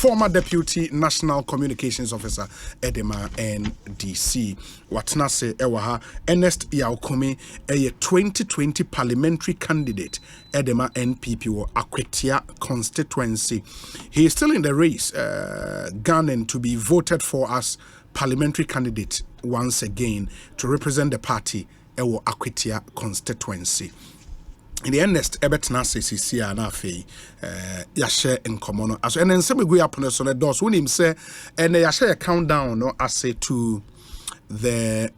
former Deputy National Communications Officer, Edema NDC. Watnase Ewaha, Ernest Yaokumi, a 2020 parliamentary candidate, Edema NPP or Akwetia constituency. He is still in the race, gunning to be voted for as parliamentary candidate once again to represent the party, Ewo Akwetia constituency. In the Ernest Ebetna says na afi yahye nkomo as and then some go upon so the doors when him say and yahye a countdown no as to the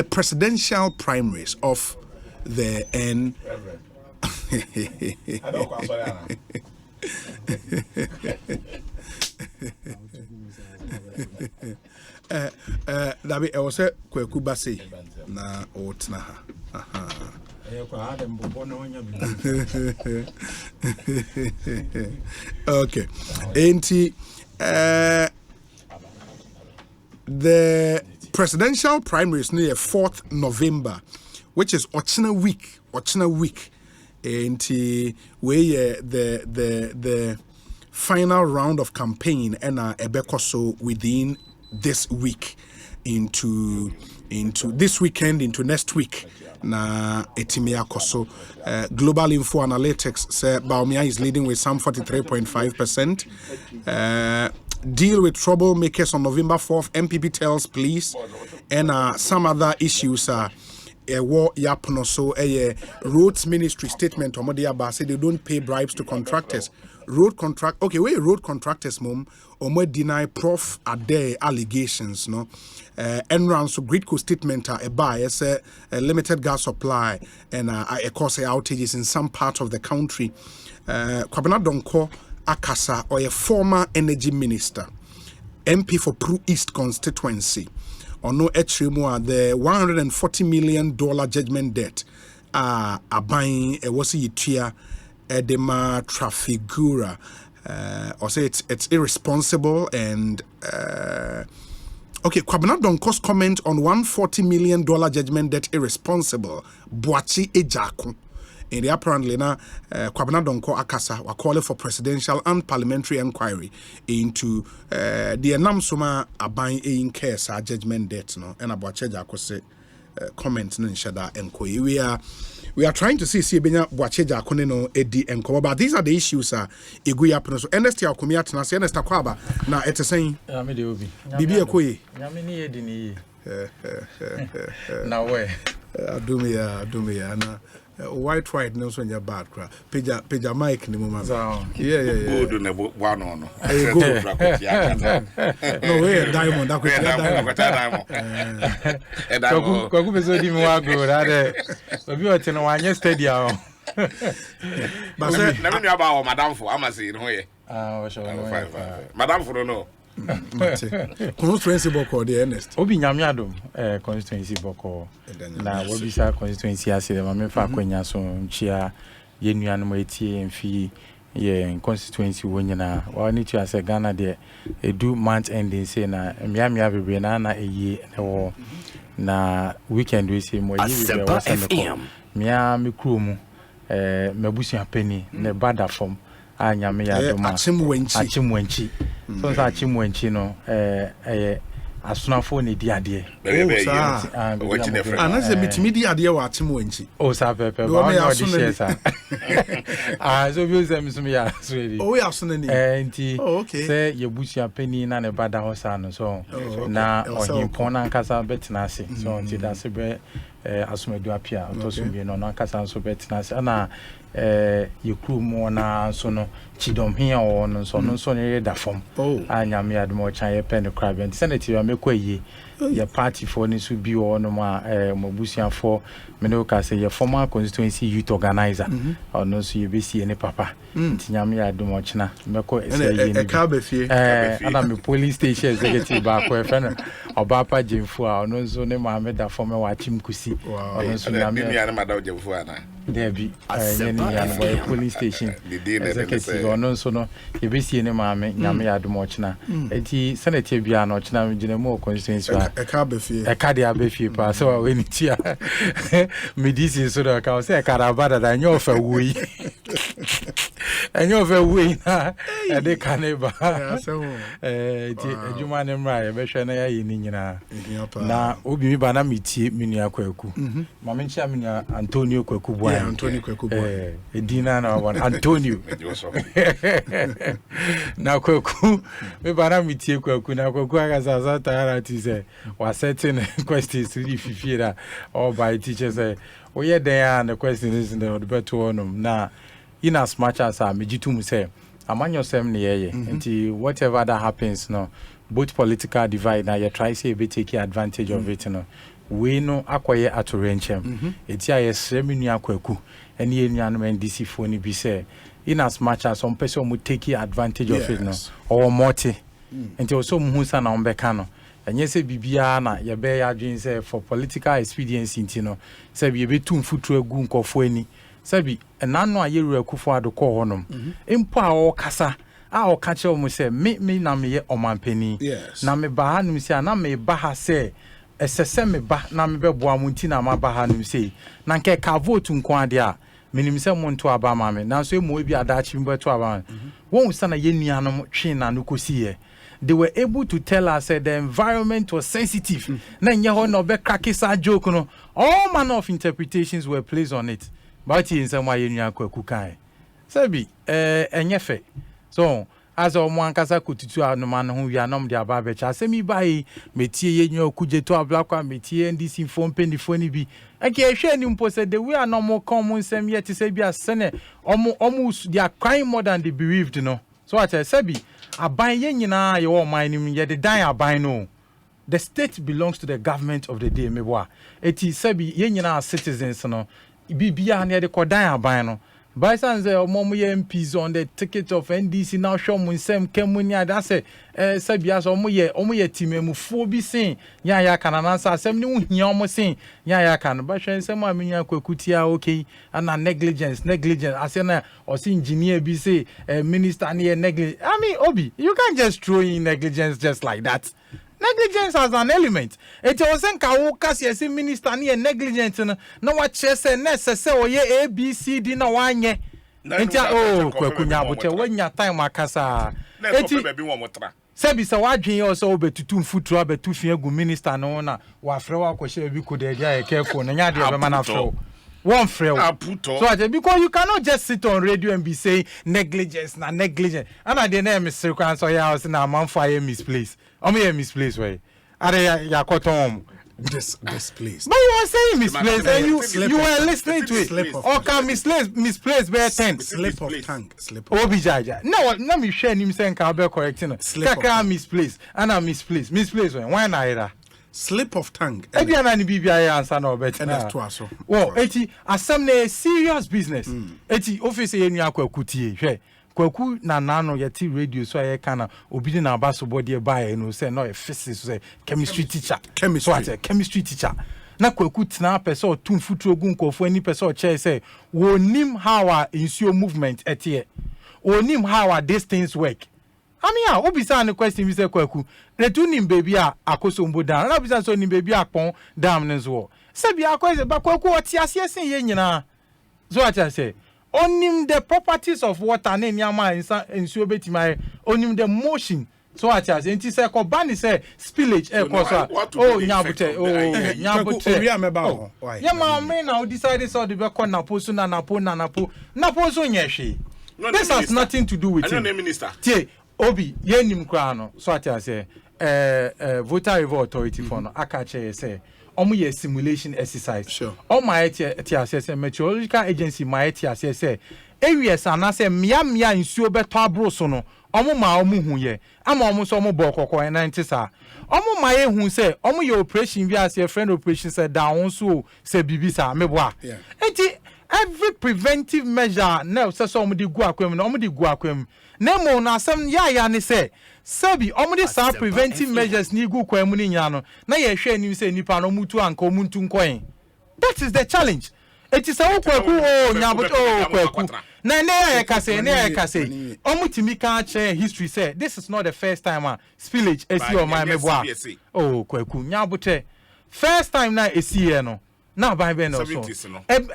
presidential primaries of the N Dabi was a Kweku Basi na otna ha. Okay. The presidential primaries near 4th November, which is Ochina week. And we the final round of campaign and ebekoso within this week into this weekend into next week. Na etimia koso Global Info Analytics say Baumia is leading with some 43.5%. Deal with troublemakers on November 4th. MPP tells police and some other issues are war yapno so a roads ministry statement omodiaba say they don't pay bribes to contractors. Road contractors mom or deny Prof Ade allegations no Enron so Gridco statement a buy as a limited gas supply and a cause outages in some part of the country. Kwabena Donko Akasa or a former energy minister MP for Pru East constituency or no etrimo the $140 million judgment debt are buying a wasi yitia edema trafigura or say it's irresponsible and okay, Kwabena Donko's comment on $140 million judgment debt irresponsible Boachi Ejaku. In the apparently now Kwabena Donko Akasa were calling for presidential and parliamentary inquiry into the Namsuma Abain in case judgment debt no and Boachi Ejaku say comment no shada enkoyi. We are trying to see benya Boacheja Koneno Edi Enko, but these are the issues Iguya Penoso. Ernest Yakumia Tnas, Ernest Akwaba. Now it's a saying Bibi Akoye. Yamini Edini. Now where? Dumia na white knows when you're bad cry. Peja Mike ni mama. Yeah. Good na one on. No way diamond that diamond. Kwaku bezo di mwa go that obi o tino wanye stadium. But na me nua ba o madam for amase no ye. Fine. Madam for no. Constituency boko the Ernest. Obi nyamiadom constituency boko na wobi sa constituency ase ma me fa kwanya so nchia ye nuanom etie mfi ye constituency wonyina wa ni tu ase Ghana de edu month ending say na miamia bebre na eye wo na weekend we say mo yi be wa se mia me krumu mabusia pani ne bada form anyame ya doma achimwenchi so sa achimwenchi no asunafo ne di ade anaze bitimi di ade wa achimwenchi o sa pepe ba no di share sa so bi o se misumi ya so ri o ya so nani enti say yebusia pani na ne bada ho sa no so na ohimpon na nkasa betina ase so nti da se be asumadu apia to so bi no na nkasa so betina ase na yekru mo na so no chidom hia o no so no so ne da fom anyame admo chan ye pen crab and senator amekwaye ye party for ni so bi o no ma mabusia for me no ka say ye former constituency youth organizer no so ye be sie ne papa ntinyame admo china meko say ye ni ka be fie ana me police station executive ba ko e fen obapa jemfu a no so ne ma me da fom e wa chimkusi no so na me ya na madam jemfu ana there be any police station executive no so no ye be sie ne ma me nyame admo china enti senator bia no china gina mo constituency e ka be fie dia be fie pa so we ni tia medicine so da ka say karabada da nyo fa wuyi And you're very way na they caneba. Ejuma nemra be hwe na ya yini nyina. Na obi mi ba na metie menua kwaku. Ma menchia menua Antonio kwaku boy. Antonio kwaku boy. Edina na one Antonio. Na kwaku me ba na metie kwaku na kwaku aga za tara ti say was setting questions really fifira all by teachers say we there and the question is in the better one na in as much as I mejitum say amanyo sem ne ye nti whatever that happens no both political divide na you try say be take advantage of it no we no akoye atorenchem enti aye sreminu akwaku ene enuanu NDC fo ni bi say in as much as some person would take advantage of it no or multi nti also muhusa na ombeka no enye se bibia na ye be ya dwen say for political expediency nti no say be be tum futuro gu nkofo ani sabi enano ayeru akufo adoko honom empo a o kasa a o ka che o mu se me na me ye omampani na me ba hanum se na me ba ha se esese me ba na me beboa mu nti na ma ba hanum se na nke ka vote nko ade a menim se mo nto aba ma me na so emu bi adachi mbo to aba won sa na ye nuanom twe na no kosi they were able to tell us that the environment was sensitive na nye ho no be crackisa joke no all manner of interpretations were placed on it. But in some way, you are Sabi, enyefe. So, as a one casa could to no man who we are not the ababe, semi by metie, you could to a black one, metie, and this inform penny funny be. I can't share him posted that we are no more common, same yet to say be a senate, almost they are crying more than they bereaved, you know. So I tell Sabi, a buy yen, you all mining, yet the die a buy no. The state belongs to the government of the day, mewa. It is Sabi, yen citizens, you know. Bibia near the Kodaya Bino. By sans Momo MPs on the ticket of NDC now show mun sem Kemunia. That's a Sabias Omoye team mu be saying, ya can answer some new Yamo saying, ya can, but some Minia Kutia okay, and a negligence. I say, or see engineer be say, minister near negligence. I mean, Obi, you can't just throw in negligence just like that. Negligence as an element. It wasn't Kasi minister near negligence. No what chess necessary or ye A B C D no one ye. Kunya but when your time makasa. Sebi sa wadwen also betutum futu abetu gu minister no na wa frewa kwhye bi ko de dia ekeko na nya de be mana fro. One frail. So because you cannot just sit on radio and be saying negligence. And I the name is Sirkwan so ya was na man fire misplace. Misplace way. Are ya cotton misplaced. But you are saying misplaced and you were listening to it. Or can misplace bear tent. Slip of tongue. Obijaja. No, let me share him saying can be correcting. Kaka misplaced. And I misplaced. Misplaced when why na slip of tongue. Ebi ana ni BBI answer no better. Well, eti asem na serious business. Eti office enu akwaku tie. Hwe. Kwaku na nano yeti radio so aye kana obi na abaso body buy no say no physics say chemistry teacher. Chemistry teacher. Na kwaku tina person otum futu ogun kofo ani person che say wonim how our insuo movement etie. Wonim how our these things work. I mean, obisa an question Mr. Kwaku. Retunim baby akoso mbo down. Na obisa so nim baby akpon dam nzo. Sebi akoze ba Kwaku otiase sen ye nyina. So what I say, onim the properties of water na nyama nsuo betima onim the motion. So what I say, enti say ko bani say spillage e ko so. Oh nyabute, nyabute. Obi ameba ho. Ya ma me na o decide so de be ko na poso na napo so nyehwe. This has nothing to do with it. Minister. Tie Obi yenim kra no so ati say voter review authority for no akache say omo ye simulation exercise. Sure. O my ati say meteorological agency my ati say areas ana say mia nsuo beto abro so no omo ma omo hu ye ama omo so omo bo kokko na ntisa omo ma ye hu say omo ye operation bi as friend operation say down so say bibi sa meboa. Enti every preventive measure now say so omo di gu akwem no omo di gu akwem Nemo na some ya ni say Sabi omudi sa preventive measures ni gu kwa mu ni nya no na ye hwe ni say nipa no mutu anka omuntu nkoen. That is the challenge. It is a kwaku nyaboto kwaku na ya kase omutimi kan share history say this is not the first time spillage esi o my meboa. Oh kwaku nyabote first time na esi no na ban be no so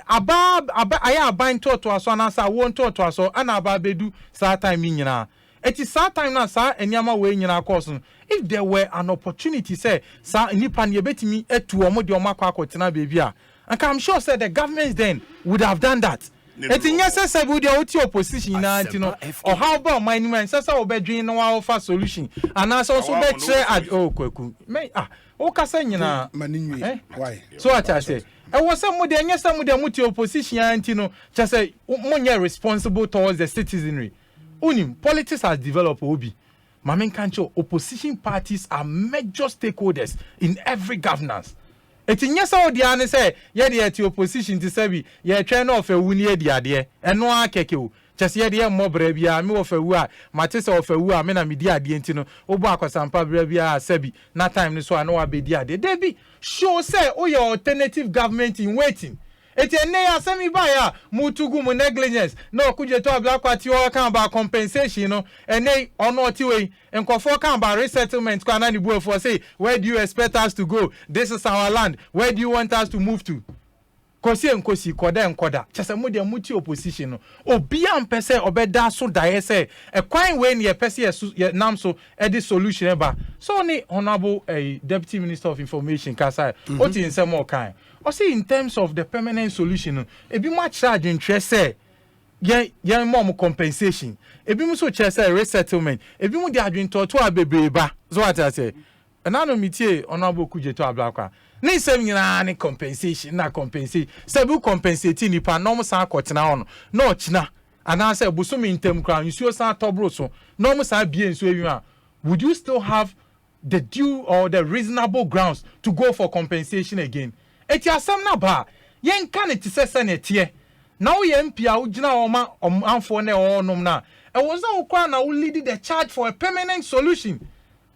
aba aya ban to aso na sa won to aso ana aba bedu sa time nyina eti sa time na sa eniama we nyina course no if there were an opportunity say sa nipa ne betimi etu omo de omo akotena baby a and I'm sure say the government then would have done that. Eti nyese se bu de oti opposition na antino or how about my man say say obedwin no wa offer solution and also so be try at kwaku me o kasa nyina maninwi why so what I say e was some de nyese mu de muti opposition antino just say monye responsible towards the citizenry. Unim politics has developed obi mamen kancho opposition parties are major stakeholders in every governance. Eti nyesa odi ane say ye de eti opposition ti sabi ye twa na ofawu ni edi ade eno akeke o chese ye de mmobra bia me ofawu a mate se ofawu a me na medi ade enti no obo akwasampa bra bia sabi na time ni so ana wa bedi ade debi show say o your alternative government in waiting. Eti ene ya semi ba ya mutugu mu negligence no kuje to abla kwati o kan ba compensation no ene ono ti we enkofo kan ba resettlement kwa na ni bu for say where do you expect us to go, this is our land, where do you want us to move to kosi enkosi koda enkoda chese mu de muti opposition no obi ampese obeda so dae say e kwan we ne pese ye nam so e di solution ba so ni honorable deputy minister of information kasa oti nsem o kan or see in terms of the permanent solution ebi mo charge interest say ye more compensation ebi mo so charge say resettlement ebi mo dey adwin to abebreba so what I say enano mitie honorable kujeto ablakwa ni sem nyina ni compensation na compensate sabu compensate ni pa no mo san akotena ono no china ana say busumi ntem kra nsuo san tobro so no mo san bie nsuo ewi would you still have the due or the reasonable grounds to go for compensation again? Eti asem na ba yen kan eti sese na tie na wo ye mpia wo gina wo ma amfo na wo nom na e wo za wo kwa na wo lead the charge for a permanent solution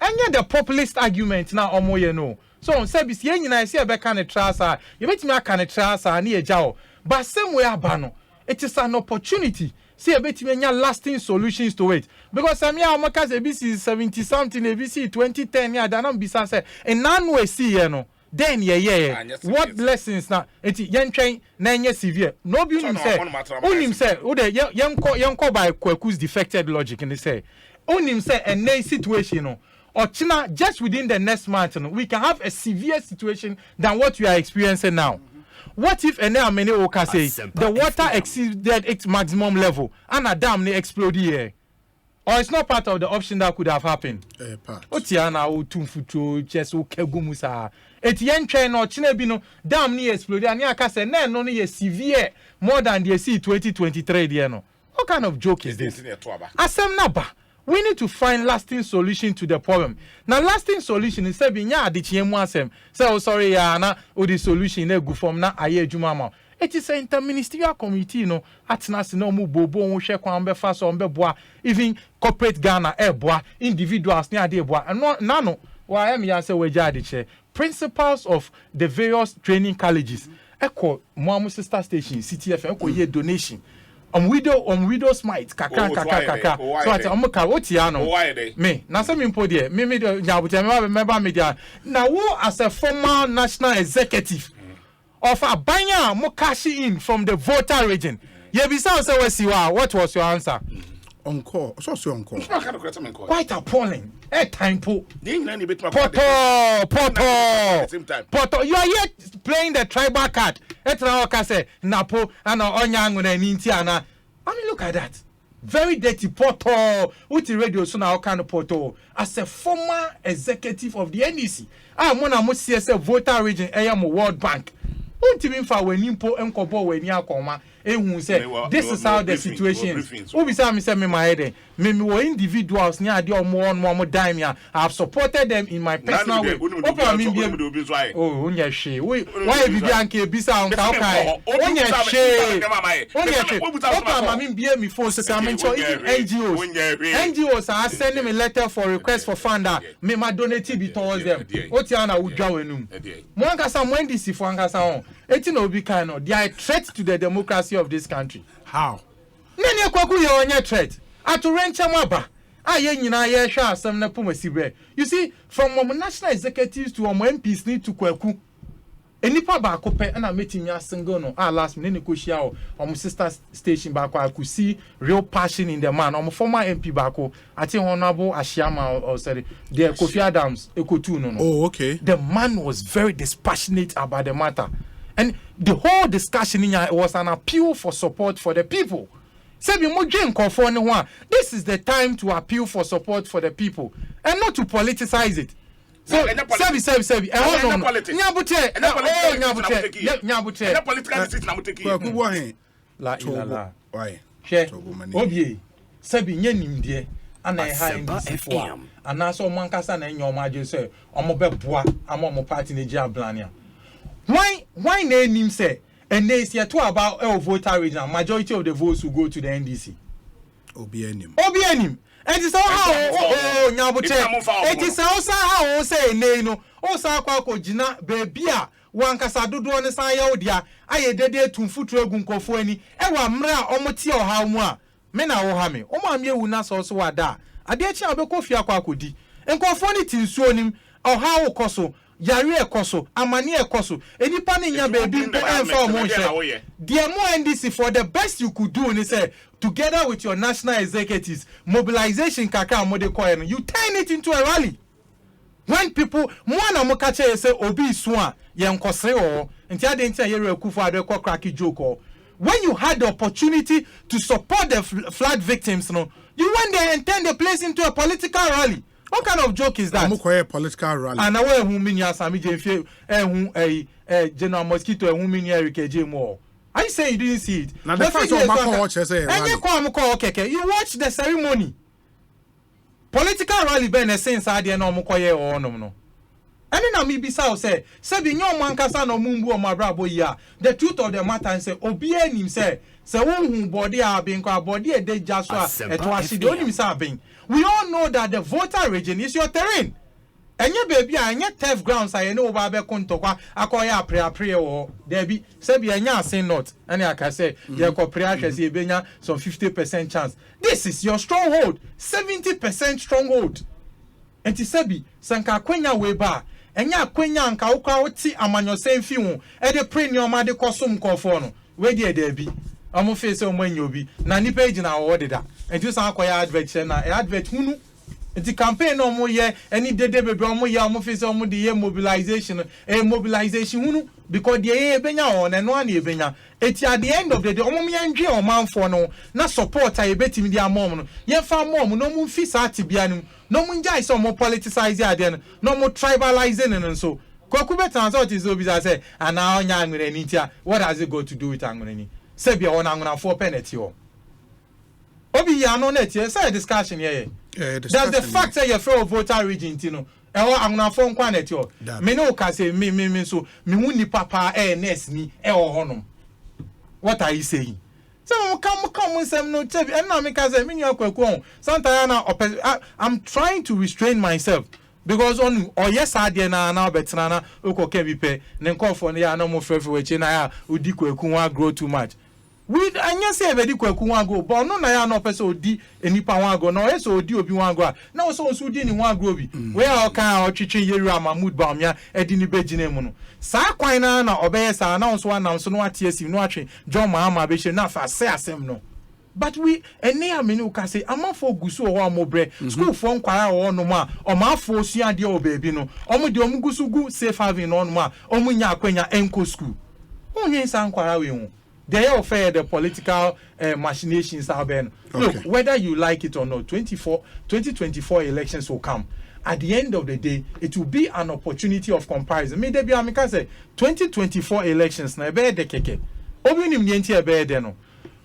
enye the populist argument na omo ye no so on service yen nyina se e be kan trasa ye betimi aka ne trasa na ye jawo but same way aba no it is an opportunity see e betimi anya lasting solutions to it because amia amaka se BC 70 something BC 2010 ya danam bisa se enanu esi ye no then what lessons na enti yen twen na enye severe no bi unim say wo de yenko by kwaku's defected logic and say unim say a situation no or China just within the next month no, we can have a severe situation than what we are experiencing now. What if any many oka say the water exceeded its maximum level and a dam they explode here? Or it's not part of the option that could have happened. Otiana o tumfuto just o kegumusa. Etien train no China bi no dam ni explode and aka say na no ye severe more than the sea 2023 there no. What kind of joke is this? Asem naba. We need to find lasting solution to the problem. Now lasting solution is say binya adichiemu asem. Say oh sorry ya na o the solution na gu form na aye adwuma ma. It is an interministerial committee no atnase no mu bobo won hwe kwan be fa so be boa even corporate Ghana boa individuals ne ade boa no why am ya say we jade principals of the various training colleges eko mo sister station CTF eko ye donation widow smite kaka so at ka wotia no me na say me mpo de me nyabutia me media na wo as a former national executive of Abanya mo cash in from the voter region. Yebisa say wesiwa, what was your answer? Encore. So encore. Quite appalling. Time po. Poto. You are yet playing the tribal card. Etra oka say napo ana onyangu na nintiana. I mean look at that. Very dirty poto. Uti radio so na oka no poto. As a former executive of the NDC. Mona mo CSF voter region mo World Bank. Even for when impo enkobo when ya koma ehun say this is how the situation is. Obi say me say me my head me individuals near the omo dime ya I have supported them in my personal way. Onya she why bibi anke bisa onka okai onya she opa mami bia me phone say me cho NGOs are sending me letter for request for fund me ma donate be towards them otia na udwa wenum mo anka sa mo NDC for anka sa on etin obi kind of they are a threat to the democracy of this country. How? Nani kwaku ye onye threat aturenche maba aye nyina ye hwa asem na pomasibre. You see from national executives to MPs need to kwaku enipa ba ko pe na metimi asingle no last minute ko hia o sister station ba ko I could see real passion in the man former MP ba ko ati honorable Ashiama or said the Kofi Adams Ekotu no. Oh, okay. The man was very dispassionate about the matter, and the whole discussion was an appeal for support for the people. This is the time to appeal for support for the people and not to politicize it. So, Sebi. La ilala. Why? Obie. Sebi nyenimdie ana ha ndisifo. Ana so mankasa na nyoma aje say omo beboa ama omo party na gia blania. Why na enim say and they say to about voter region majority of the votes will go to the NDC. Obienim. And it's how nyaboche. It is also how say nay no. Also akwa jina bebia wankasa dodo ne san ya odia aye dede tumfutu egu nkofo ani ewa mra omoti oha mu a me na wo ha me omo amie wu na so so wada ade achi abeko fia akwa akodi nkofo ni tinsuo nim oha wo koso yare ekoso amani ekoso enipa ni nya bebi mpo enfa omo hye the more NDC for the best you could do ni say together with your national executives mobilization kaka mo de koye no you turn it into a rally. When people mwana mo kache say obi so a ye nkosre o nti ade nti ayere akufo ade ko cracky joke o. When you had the opportunity to support the flood victims no you went there and turned the place into a political rally. What kind of joke is that? A political rally. And away who mean ya sami jemfie General Mosquito who mean ya Rikeje more. I say you didn't see it. Now the first one watch say you watch the ceremony. Political rally be na sense ade na omokoye o no. Ene na mi bisa say be nyo mankasa na mumbu o mabrabo yi a the truth of the matter say obi anim say won body a bin kwa body e dey jaso a eto ahye de onim say abin. We all know that the voter region is your terrain. Enye baby anya turf grounds aye no ba be kontokwa akoya apre wo there be say be anya asin not ene aka say ye ko pre ahwese e benya some 50% chance. This is your stronghold, 70% stronghold. Enti sebi sanka kwenya we ba enya kwenya anka ukwa oti amanyosen fi hu e de premium ade kosum konfo no we de there be amo face o manyo bi na ni page na wo de da enti san akoya advert na advert hunu. The campaign no more ye any dede bebe omo ye omo face omo de ye mobilization hunu because the ye benya on and one ye benya eti at the end of the day omo me ndwe o manfo no na support a ye betimi dia mom no ye fa mom no mu fi sa tibia no no mu njai so mo politicize ade no mo tribalizing and so kwaku betan so it is obi say and now nya anwere ni tia what has it got to do with anwere ni se bia wona anwere for penalty o obi ya no net ye say discussion here. That's the fact that you feel voter region, you know. I'm not from quantity. Me no can say me so me wuni papa ness ni honum. What are you saying? So come some no tell and now because I mean you I'm trying to restrain myself because on or yes I dey na betrana okoke bi pe ne call for na no mo frefe we chi na ya odi kwaku wa grow too much. We anya say be di kwaku wan go but no na ya no person odi enipa wan go no eso odi obi wan go na so di ni wan go bi we all kan otwetwe yeru amamud bamya edi ni begine mu no sa kwan na obeye sa na so anam so no ate asim no atwe John Mahama be she na fa say asem no but we ene ameni u ka say amafo gusu o amobre school for nkwara o no ma o ma afo suade o baby no omo de omo gusu gu safe haven no ma omo nya akwanya enko school onye sa nkwara we hu. They are fair the political machinations out there. Look, whether you like it or not, 2024 elections will come. At the end of the day, it will be an opportunity of comparison. Me debi amika say 2024 elections na ebe de keke. Obi nim yenti ebe de no.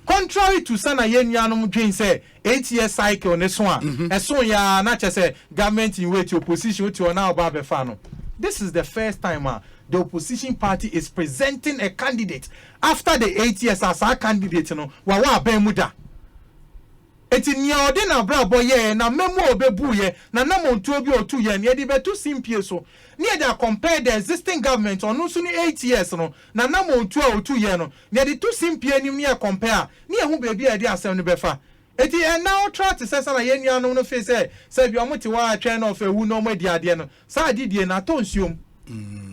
Contrary to sana yenyanum dwen say 8-year cycle ne so a eso ya na che say government in wait opposition to na oba be fa no. This is the first time the opposition party is presenting a candidate after the 8 years as a candidate no wa ben muda eti nia ode na bra boye na memo obebu ye na namontu obi otu ye na de betu simpie so na de compare the existing government on so ni 8 years no na namontu otu ye no na de tu simpie ni me compare na ehu bebi e de asem no befa eti now try to say na yenua no face say bi omo ti wa atwen of ewu no mo di ade no sa adidie na to nsuom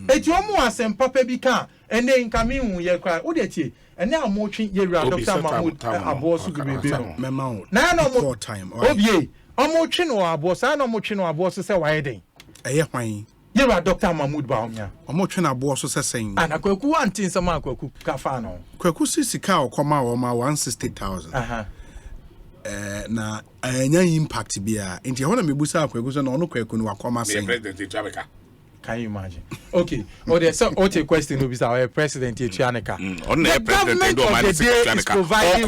Eti omo asem papa bi ka ene nkame hu ye kra wo de tie ene amotwe yewura Dr. Mahmoud Abosu bebe no na no mo time obie amotwe no Abosu na amotwe no Abosu se waye den eye hwan yewura Dr. Mahmoud Baumia amotwe na Abosu se sen ana kwaku antin sama akwaku ka fa no kwaku sisika okoma wo ma 160,000 na anya impact bia nti ho na mebusa akwaku so na ono kwaku no wakoma sen president Chabeka. Can you imagine? Okay. There's so what a question will be our president Chianaka. The government of the day is providing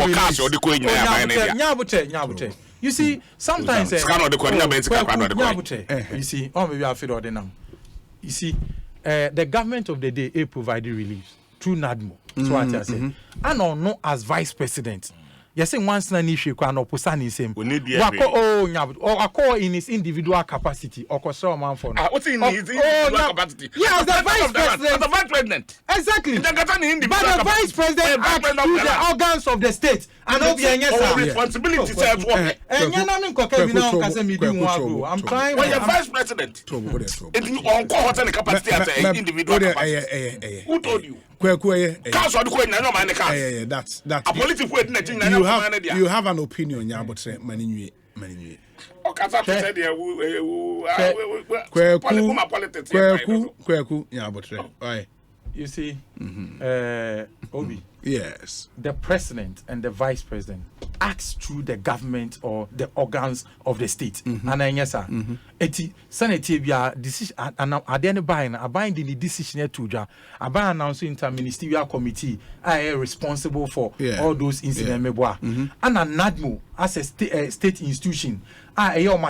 relief. You see, sometimes you see, maybe I feel order now. You see, the government of the day is providing relief through NADMO. So what I say. And no as vice president. Yes, once na issue kwa no posani same. Wako in his individual capacity or so man for. What's in his individual capacity? Yeah, the vice president. The vice president. Exactly. But the vice president acts through the organs of the state and not the responsibility self work. And you know I'm trying. When you're vice president, it you on cohort and capacity as an individual capacity. Who told you? Council that's a political you have an opinion yeah but many you see Obi yes the president and the vice president acts through the government or the organs of the state and yes sir eti senate bia decision and adene buying the decision to ja aba announce interministerial committee are responsible for all those incidents meboa and NADMO as a state institution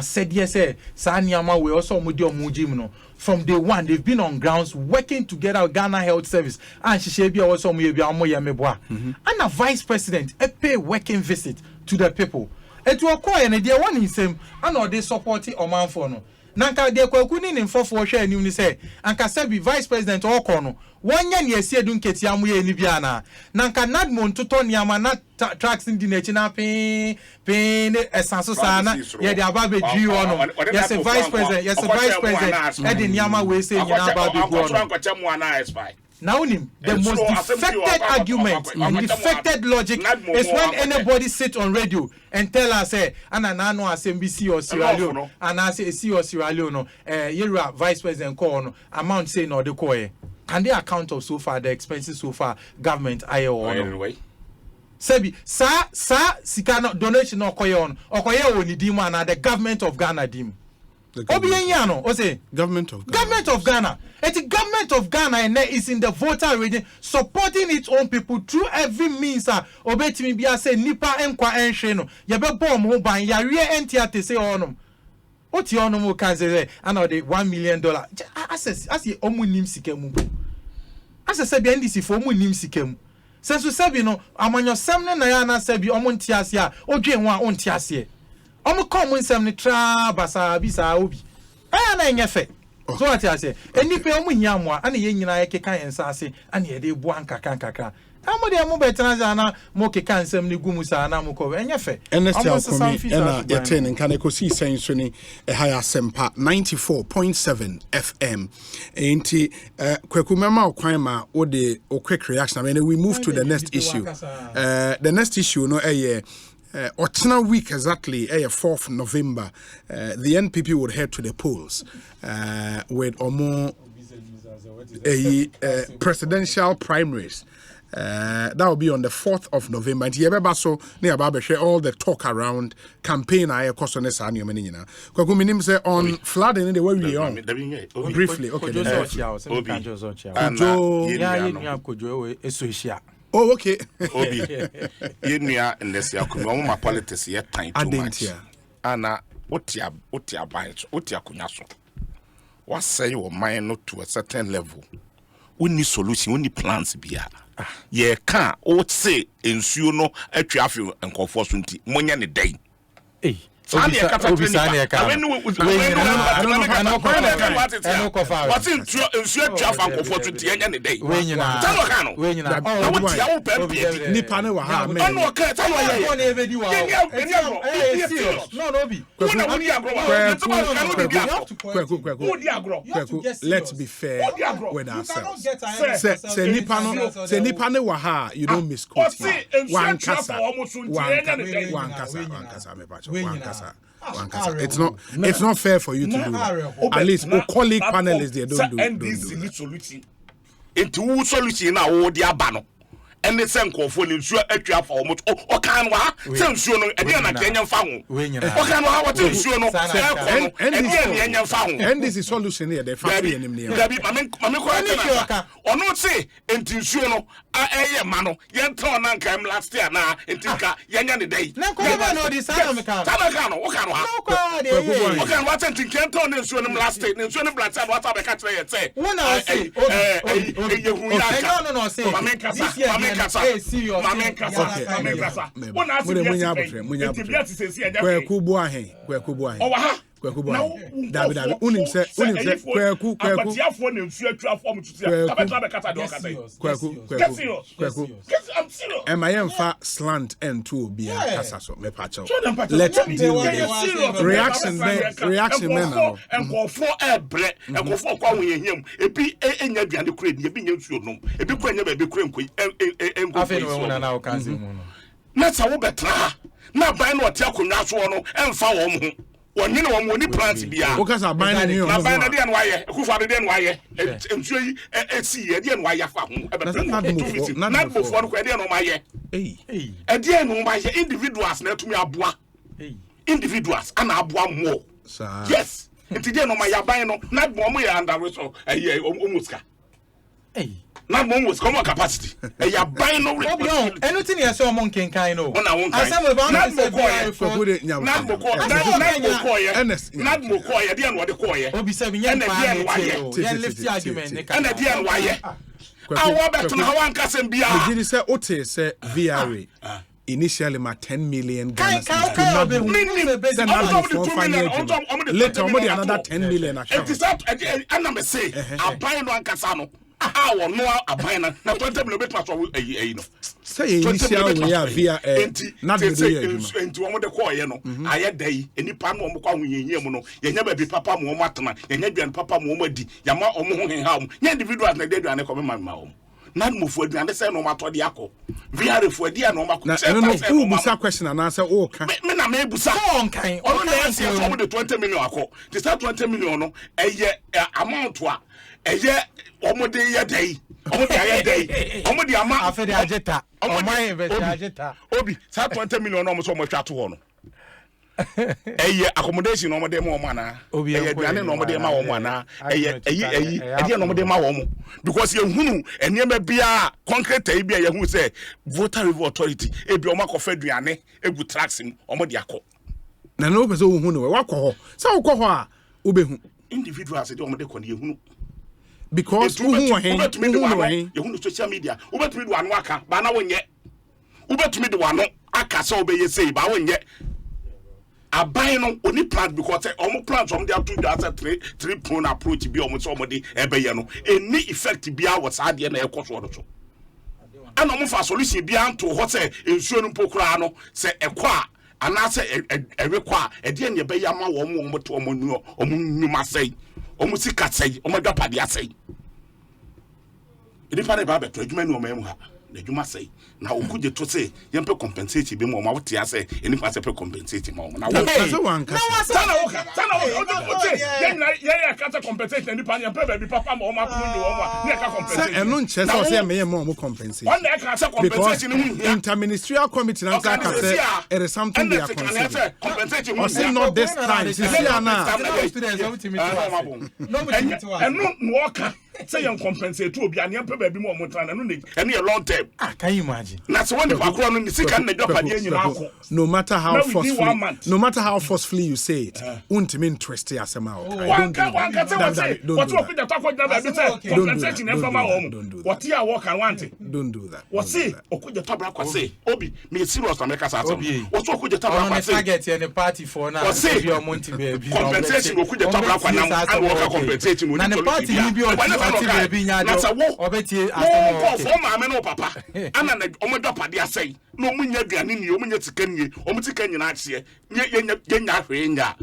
said yes Sanyama we also no from day one they've been on grounds working together with Ghana Health Service and she also and a vice president a pay working visit to the people it will call and they one in same and they support Oman for no nanka de kwakuni ni mfofo hwe anim ni say anka sabi vice president okono wonya ne asie dun ketiamu ye ni bia na nanka NADMO ntoto niama na tracks ndi na chi na pin esanso sana ye de ababe gi ono yes vice president e de niama we say nyina ababe gu ono now the most defected argument and defected logic is when anybody sit on radio and tell us ananano SMBC or Sierra Leone and I say C or Sierra Leone yera vice president call no amount say no the call can they account of so far the expenses so far government anyway Sebi sa sikana donation okoye on oni dim and the government of Ghana dim government of Ghana. The government of Ghana is in the voter region supporting its own people through every means. Obetimi bia say nipa enkwa enhwe no. Ye be bom ho ban ya re entiate say onum. Oti onum kan say and the $1 million. As ye omu nim sikemu. As say be ndisi for omu nim sikemu. Senso sebi no amanyosem ne na ya na sebi omu ntiase a odwen ho a ontiase. Omo come nsem ne tra basa bisa obi na enyefe so what I say enipe omo hiamoa ana ye nyina ye keka ensa ase ana ye de bo ankaka amo de mo betena na mo keka nsem ne gumu sa na mo ko enyefe omo komi na ye ten nka Ekosiisen so ni higher sempa 94.7 FM enti kwaku mema okwan ma wo de o quick reaction and we move to the next issue the next issue no Ochina week exactly, 4th November, the NPP would head to the polls with Omo presidential primaries. That will be on the 4th of November. And so share all the talk around campaign. I course on this annual menina. Kwaku say on flooding in the way we on briefly. Okay. Oh, okay. Obi, yenua ndesi akunwa mo politics ye time too much. Ana otia bias, otia kunya so. What say your mind not to a certain level? We need solution, we need plans bia. Ye can o say ensuo no atwa afi enkofosunti monya ne dai. Sani kata obi sani ka what's in nsuo twa fa nkofo to tie nya ne dai tano ka no na wo tia wo pem pie nipa ne wa ha me ono ka tano ya no na ebedi wa no no bi let's be fair with ourselves say nipa ne wa ha you don't misquote one kasa me bacho one kasa. It's not fair for you to do that. At least colleague panelists they don't do. And this is solution. Into solution na wo dia ba no. And the same call for the sure atwa for almost o kan wa say nsuo no e dey na kenya mfa ho. O kan wa what nsuo no and mfa ho. And this is solution here the family enim ne. Dabi mame ko ono say enti nsuo no eye ma no ye nton na nka last year na enti ka yenya ne dai. Na ko ba no di sana me kan. Sana kan o kan wa. O kan wa enti nton na nsuo no last year nsuo no black side what be ka tire ye say. Wona say ye hu ya ka. No say. Mame kasa. Mame kasa. Wona say Kweku bo ahen. O wa ha. David unim se kweku abatiafo na nsu atwa form to say abetla be kasa de o kasa kweku am I emfa slant and to be a kasa so me pacho let's deal with it reaction men and go for a bre and go for kwa wenhiem ebi enya aduane kura ni ebi nya nsuo nom ebi kura nya be kura nkoi engo afi no wona na o kan se mu no na sa wo betra na ban no otia konwa so no emfa wo ho woni no woni plant bia o kasa ban ni o na ban na dia no waye ekufa de dia no waye ensuo yi esi ye dia no waye fa ho na bofo no kwa dia no waye e dia no waye individuals na tumi aboa individuals ana aboa mo yes enti dia no waye ban no na mo ya under so omuska na mo was come capacity e ya ban no anything you say omon kenkan no asem ba na mo ko ye dia no de ko ye obi se bi nya pa ye lift argument ne kan na dia no waye awo betuna hawan kasem bia me did say ote say VRA initially my 10 million Ghana later another 10 million account and say I buy no ankasa no our no abina na 20 million bet pass no say initial we are via not the into one de call ye no aye dai enipa no mo kwa hoyehie mu no ye nya ba bi papa mo mo atena ye nya duan papa mo mo di ya ma omo ho henha mo nya individuals na de duan ko me ma o na mo fu aduan say no mato de akọ via fu adia no makọ say no busa question and answer o kan me na me busa on kan o na say so de 20 million akọ the start 20 million no eye amount a eye omode ye dai omode ye dai omode ama afede ageta oman invest ageta obi start 20 million no mo so mo twa to ho no eye accommodation no mo de mo ana eye duane no mo de ma wo mo ana eye no mo de ma wo mo because ye hunu enema bia concrete yi bia ye hu say voter review authority e bia o makofa duane egu tracks mu o mo de akọ na no pese wo hunu we wakọ ho se wo kọ ho a wo be hu individuals de o mo de kọ ne ye hunu because wo hu hen ye hunu social media wo betumi de wano aka ba na wonye wo betumi de wano aka se obeye sei ba wonye abai no oni plant because omo plant from there to that three prone approach bi omo so omo de ebeye no any effect bia was ade na ekoso do so ana omo fa solution bia anto ho se ensuo no pokura no se ekọ a ana se ewekọ a ede ne ebeye ama wo omo to omo nu omo nyuma sei omo sika sei omo dapade asei edi fa ne ba beto adwuma ni omo emu ha na adwuma sei na okuje to say yempe compensate bi mo ma wote ase eni pa se pe compensate ma mo na wo say wan ka sana wo ye kata compensate eni pa yempe ba bi papa mo ma kun do wo na ka compensate say eno nche say me mo compensate one na ka say compensate ni hu interministerial committee na ka say it is something they are considering compensate or say not this time see na students no me eno no ka say you compensate to obi anya pebe bi mo motra na no ne long term. Can you imagine? Na so when the akro no sika na dopade nyina akọ. No matter how forcefully you say it, untimi interest asema o. What you work and want it. Don't do that. What say? Okuja tabra kwase. Obi, me serious America sa. What okuja tabra kwase? Target any party for now. What say? Compensation okuja tabra kwa na and work compensation. Na the party ni bi o party baby nya do. Obetie asemo. For ma me no papa. Ana na omodopade asai. No munya aduane ni omunya tikanie. Omutika nyina ahye. Nya hwe nya.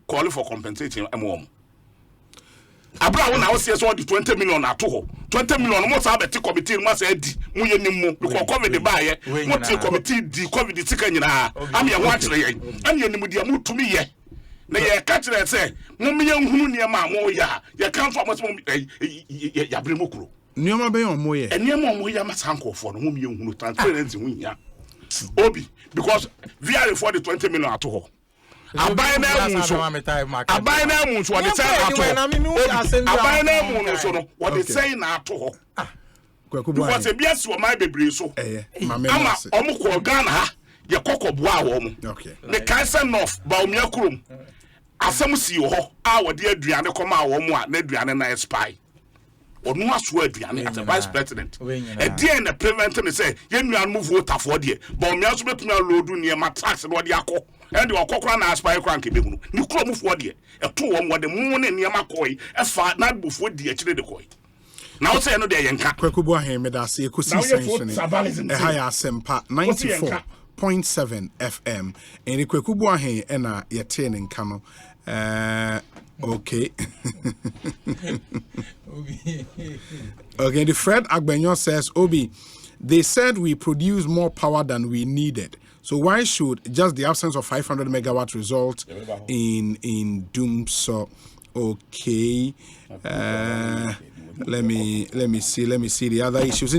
Call for compensation emo. Abra wona wo se so the 20 million ato 20 million mo sa beti committee mo sa di mo ye nim because covid ba ye mo ti committee di covid tika nyina am ye ho akere ye am ye nim dia mo tumi ye na ye ka kire se mo me ye nhunu ne ma mo ya ye kan so mo ya bre mo kuro nioma be yon mo ye nioma mo ya ma sankofo no mo me ye nhunu transparency ho hia obi because via for the 20 million ato abai na mu so what they say abai na mu so no what they say na ato ho because e bia so my bebre so ama omko Ghana ha ye kokoboa wo mu the cancer north ba omia krom asem si ho a wo de aduane koma wo mu a na aduane na spy onu aso aduane as a vice president e dey na prevent me say ye nuan move vote for there ba omia so betumi load ne ma tax no de akọ and the okokra na aspire crank be hunu ni kro mufo de e to wo mo de mu ne niam akoi e fa na bufo de akire de koi na wo say no de yenka kwakubo ahen me da se Ekosiisen e ha ya asempa 94.7 FM and kwakubo ahen e na ye te ne nka no okay. Okay, the Fred Agbenyo says, Obi, they said we produce more power than we needed. So why should just the absence of 500 megawatt result in doom? So okay, let me see the other issues.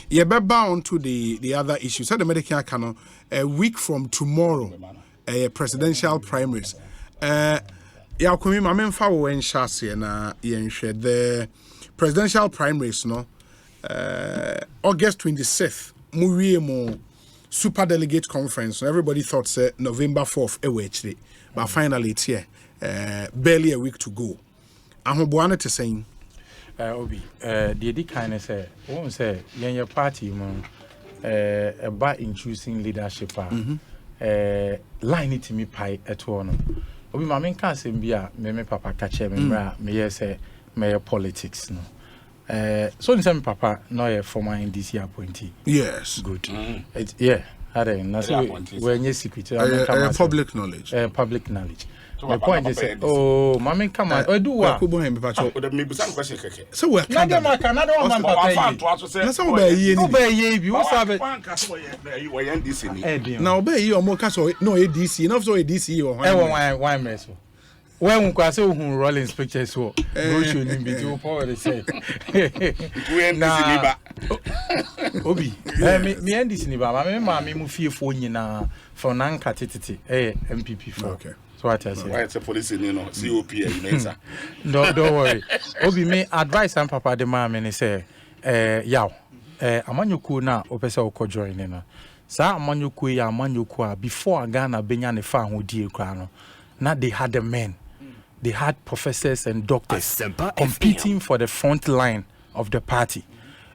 You're bound to the other issues. Said the Medicare canon a week from tomorrow, presidential primaries. Yakumi mamemfa wo enshase na yenhwe the presidential primaries no August 26th muwie mo super delegate conference. Everybody thought say November 4th ewechire but finally it's here barely a week to go. Ahoboane te saying obi the edi kind say won say yen party mo about in choosing leadership line it me pai eto no obi ma men kan sem bia me papa ka che me bra me yes me politics no so in some papa no a former NDC appointee. Yes, good. Yeah, na so when you secret public knowledge. Public knowledge. So the point is, oh, mama come on, do what? Me busan question keke. So we can. Another one man papa. Let's obey you. Obey you. What's up? Now obey you. More cash no ADC. Enough so ADC or why mess. When we say who Rollins pictures so brochure ni bi do power dey say na obi me NDC ni ba me mu fiefo nyina for nanka tititi MPP for okay. So what I say why it's a police you know COP you know don't worry obi me advice am papa de ma me ni say yaw amanyoku na opese okọ join no sa amanyoku ya amanyoku a before Ghana benya ne fa ho die kwa no na they had the men. They had professors and doctors competing for the front line of the party.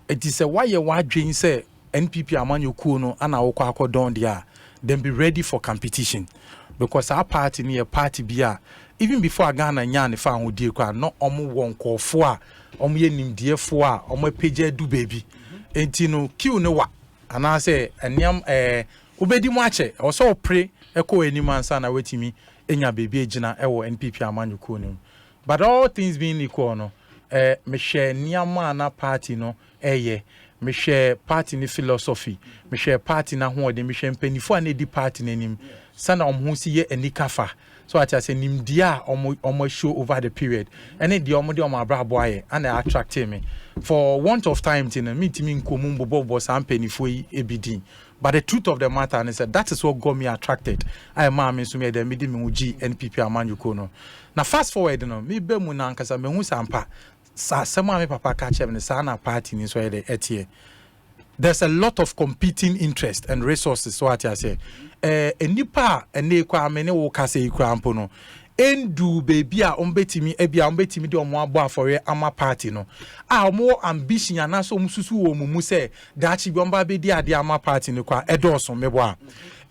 It is a why you dream say NPP amanyoku no ana okwa akodon dia then be ready for competition because our party near party bia even before Ghana nya ne fa ho die kwa no omo won kofo a omo ye nimdiefo a omo page du baby enti no kiu ne wa ana say eniam obedi mu ache oso pre eko enimansa na wetimi enya baby ejina ewo NPP amanyuko nim but all things being equal no me share niama na party no me share party ni philosophy me share party na ho de me share mpanifo na di party nanim sana omho si ye anikafa so I say nim dia omo show over the period and the omo de omo abrabo aye and attract me for want of time tin me timi nkomu bobo sam mpanifo yi ebidin. But the truth of the matter is that is what got me attracted. I am a so me the midi me uji NPP amanyuko no. Now fast forward no me be mu na nkasa me hu sampa Sama me papa catch him the sana party in so the etie. There's a lot of competing interest and resources. So what I say, nipa ene kwa amene wo kase ikura mpo no. Endu baby a ombetimi ebia ombetimi de omo abo afore ama party no. Omo ambition anaso mususu wo mumu se dachi bi omba be di ade ama party no kwa edoso mebo a.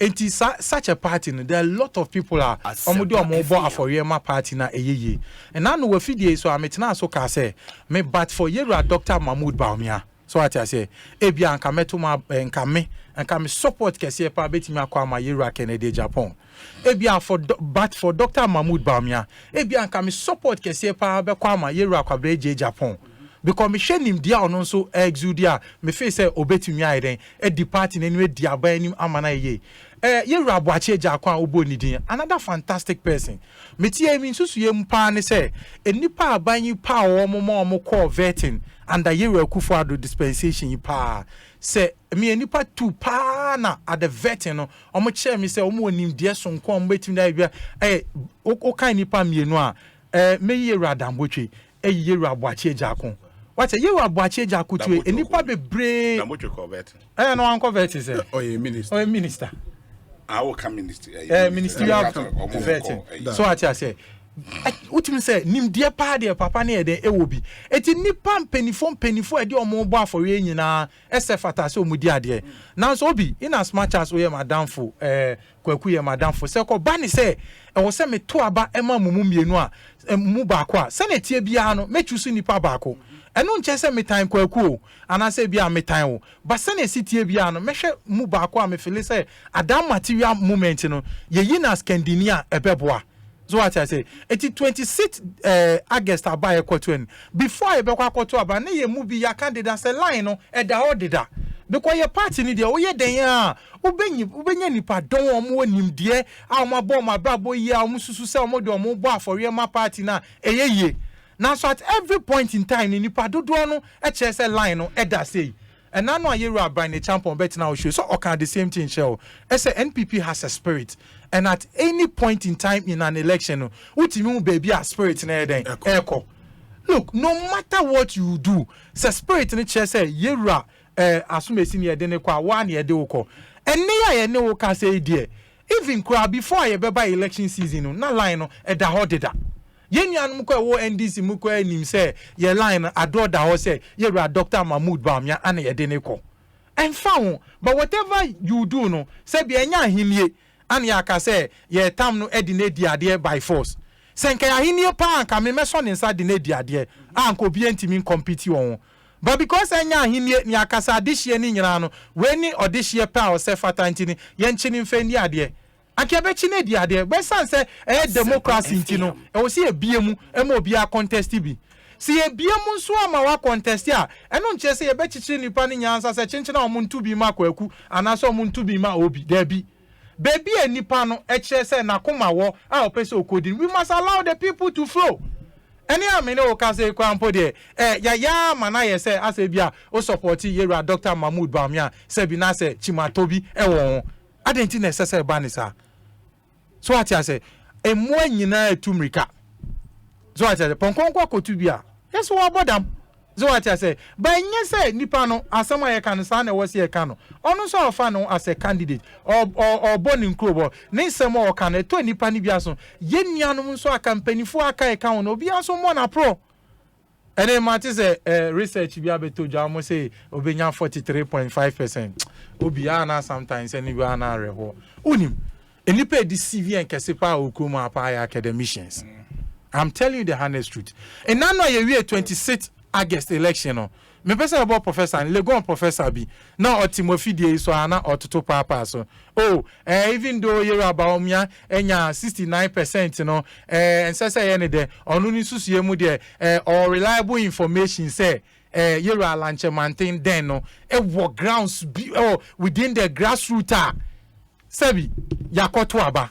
Enti such a party no, there are a lot of people are omo de omo bo afore ama party na eyeye. And now no we fidie so ametina so ka say me but for Yera Dr. Mahmoud Baumia. So what I say, ebia anka metuma enka me support kese pa betimi akwa ma Yera Kennedy Japan. Ebia for Dr. Mahmoud Baumia, ebia anka me support kese pa be kwa ma Yera Kwabeje Japan. Because me share him dia ono so exudia me face say obetimi ayden e depart in anyway dia ba anim amana ye. Yera Abuache Jakwan obo ni din another fantastic person. Me tie mi susu ye mpa ne say enipa abanyi pa wo mo call vetting under Yera Kufuado dispensation pa say me enipa tu pa na at the vetting no omo che me say omo onim de so nko omo betimi da bia o kan nipa mienu a me Yera Dambotwe Yera Abuache Jakwan. What a year Abuache Jakutwe enipa be brave na mocho convert no anko vet say minister I will come minister. Ministerial vetting. So what I say. Ultimate say nim dear party papa na ede ewobi. Eti nipa penifo e de omo bo afore nyina esefata so mudi ade. Now so obi in as much as we madamfo kwaku ye madamfo se ko ba ni say e wo se me to aba ema mumu mienu a mu ba ko a se na tie bia no mechusu nipa ba ko. Eno nche se metan kwaku ana se bia metan wo ba se na sitie bia no mehwe mu ba ko a me feel say adam material moment no ye yina scandinia ebeboa. So what I say, it's 26 August abaye kwotwen before e be kwa kwoto aba na ye mu bi ya candidate say line no e da odida because your party ni de o ye den a ubenya nipa don omo nim de a omo abo ma brabo yi a omo susu say omo de omo bo afori ma party na eyeye now so at every point in time ni nipa dodo no e che say line no e da say. And now Yera by the champion bet now show so okay the same thing show. As a NPP has a spirit, and at any point in time in an election, what you mean baby a spirit in then echo. Look, no matter what you do, the spirit in the chair say Yera asume senior then kwa 1 year de oko. And near no can say dear. Even crowd before a baby election season, no line at the hodida. Yenyan mukwe wo NDC mukwe nim say ye line adore da ho say Yera Dr. Mahmoud Baumia ana ye deneko. And found but whatever you do no say be enya hinie ana ya ka say ye tam no edine diade by force. Senka ya hinie pa anka me meso ne nsa de ne diade anko bi entimi compete won. But because enya hinie ni akasa adihye ni nyina no we ni odihye pa o say fatantini ye nchini mfendi ade. Akiabechi ne di ade be san say democracy ntino e wo se ebiemu e ma obi a contest bi si ebiemu nso ama wa contest a eno nche se ye be chichi nipa ni nyansa se chinchi na omuntu bi ma kwaku anaso omuntu bi ma obi da bi baby enipa no e che se na koma wo a opese okodi we must allow the people to flow. Any amene o ka se kwampo de ya mana ye se ase bia o support Yera Dr. Mahmoud Baumia se bi na se chimatobi e won adenti na sese banisa. So what I say, a more nyina etumrika. So what I say, ponkonkwa kotubia. Yes, what about them? So what I say, but yes, say nipa no asama ye kan sa na wose ye kan no. Ono so ofa no as a candidate or born in club. Ne semo o kan to nipa ni bia so. Ye nuanom so akampanifo aka ye kan no bia so mo na pro. Ene mate say research bia beto ja mo say obenya 43.5%. Obia na sometimes any bia na reho. Unim Enipa di CV and Kasipa Okuma Apaya academicians. I'm telling you the honest truth. And now you 26 August election. Me person about professor and Legon professor be now Timothy de so ana or to papa so. Oh, even though you're about me and 69%, and say any day on unisusu mu there or reliable information say you're a lunch maintain then no what grounds be within the grassroots. Sebi yakoto aba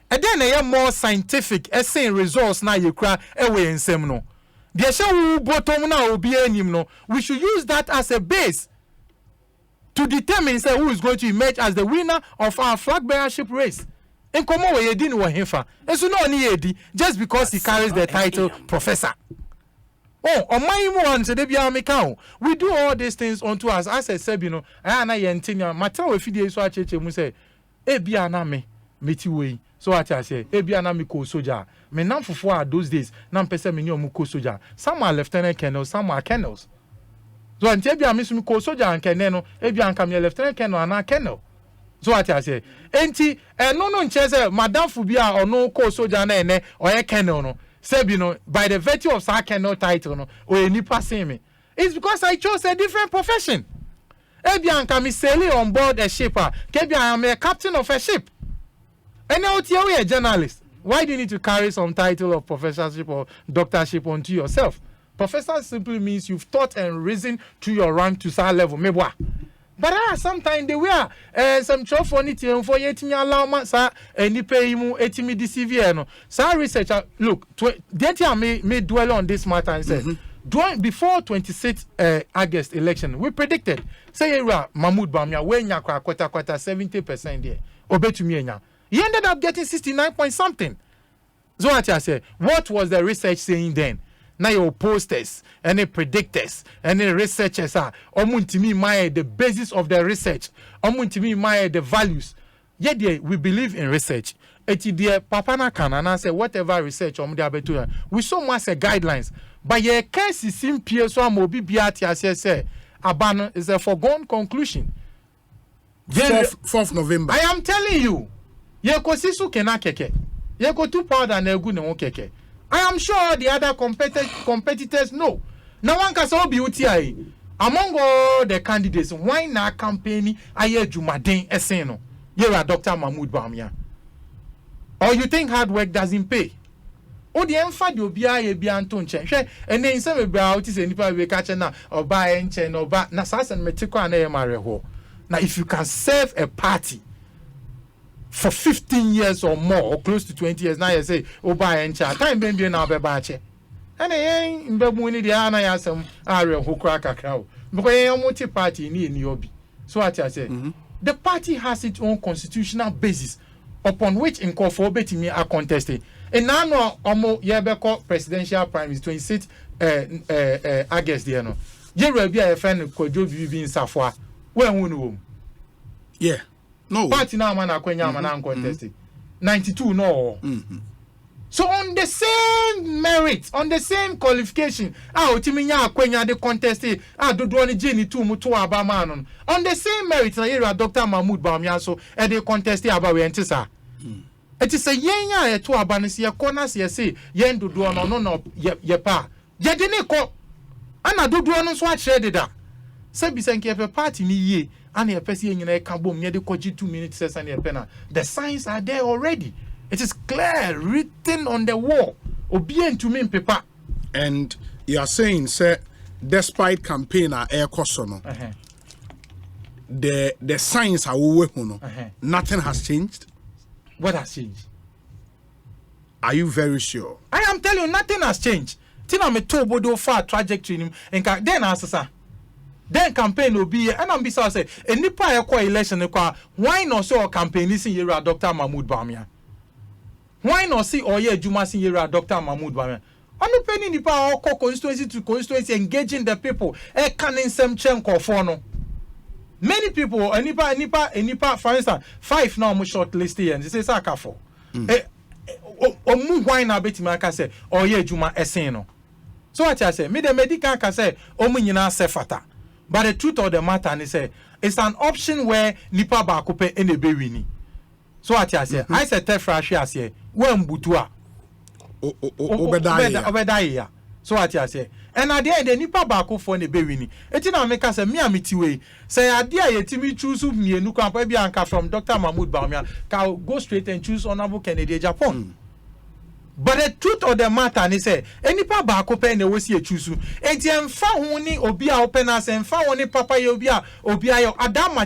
and then a more scientific essay results na you cry away in semno the show bottom now will be anim no we should use that as a base to determine say who is going to emerge as the winner of our flag bearership race in common way didn't want him for and so no ni edi just because he carries the title professor Oh, on my one said we do all these things unto us. As I said, you know, I yentinya matter if you so acheche mu say, e bia na me meti we. So what I say, e bia na me ko soldier. Me nam for those days, nam pese me ni omu ko soldier. Some are lieutenant colonels, some are colonels. So until bia me so ko soldier and colonel no, e bia nka me lieutenant colonel and colonel. So what I say, enti no nche madam fu bia ono ko soldier na ene or e colonel no. Said, you know, by the virtue of that cannot title, no, or any passing me. It's because I chose a different profession. Ebian can be sailing on board a ship. Kebian, I am a captain of a ship. And now you're a journalist. Why do you need to carry some title of professorship or doctorship onto yourself? Professor simply means you've taught and risen to your rank to that level. Maybe. But sometimes they were some trouble for anything for yetting allow sir and you pay him etimi deceive no. Sir researcher look Dentia may dwell on this matter and said before 26th August election we predicted say Mahmoud Bawumia when yakwa kwata 70% there obetumi enya. He ended up getting 69 point something. So what I say, what was the research saying then? Now your posters, any predictors, any researchers are omuntimi my the basis of the research, omuntimi my the values. Yet we believe in research. Eti dear Papa na kana say whatever research omudia we so much guidelines. But your case is simple so amobi biati say abano is a foregone conclusion. 4th November. I am telling you, Ekosiisen kena keke. Yeko too powder na egu ne keke. I am sure the other competitors know. No one can so be UTI. Among all the candidates, why not campaign aye Jumaden Eseno? You are Dr. Mahmoud Bawumia. Or you think hard work doesn't pay? Oh, the emfa do be a anton and then some about is any we catch na or buy and or buy Nasas and Metiko and Mareho. Now, if you can serve a party for 15 years or more, or close to 20 years, now you say, oh, buy and chat. Time been doing now, bache. And in Babuni, the Anna has some area who crack a cow. Because I am multi party in Yobi. So what I say, the party has its own constitutional basis upon which in call for betting me are contested. And now, no, almost Yabeko presidential primaries 26 August, you know. You will be a friend of Kojo in Safwa. When yeah. No. Party now man akwenya man contested. 92 no. So on the same merit, on the same qualification, otiminya akwenya de contested. Dodo ni jeni tu mutu aba man on the same merit na area Dr. Mahmoud Bawumia so e de contested aba we ntisa. It is a yenya e to aba ne se ye corners ye say yen dodo no ye pa. Ye de ne ko ana dodo no so a chere da. Se bi senke pe party ni ye. And a person in a carbon near the 2 minutes and a penna. The signs are there already. It is clear, written on the wall. Obedient to me, paper. And you are saying, sir, despite campaign or air cosono, the signs are working. Nothing has changed. What has changed? Are you very sure? I am telling you, nothing has changed. Tina me to bodo far trajectory and then answer. Then campaign will be and I'm beside say and nipa ekwa election ekwa why not so campaign is in year Dr. Mahmoud Bawumia? Why not see or ye Juma sin year Dr. Mahmoud Bawumia? I'm penny nipa or constituency to constituency engaging the people e canning some chenko for no. Many people nipa for instance 5 now mo shortlisted and say saka for. Omu why na beti maka say or ye Juma esen no. So what I say me the medical can say omu nyina sefata. But the truth of the matter is it's an option where nipa ba kope ene be wini. So what I say, I said tefra I say when butua obedaya. So what I say, and at the end the nipa ba ko for ene be wini. Eti na make say me amitiwe say adia yetimi choose me nu kan pa bi anka from Dr. Mahmoud Bawumia can go straight and choose Honorable Kennedy Japan. But the truth of the matter is enipa ba ko pe na we si echusu enti emfa ho ni obi a open as emfa ho ni papa ye obi a yo adam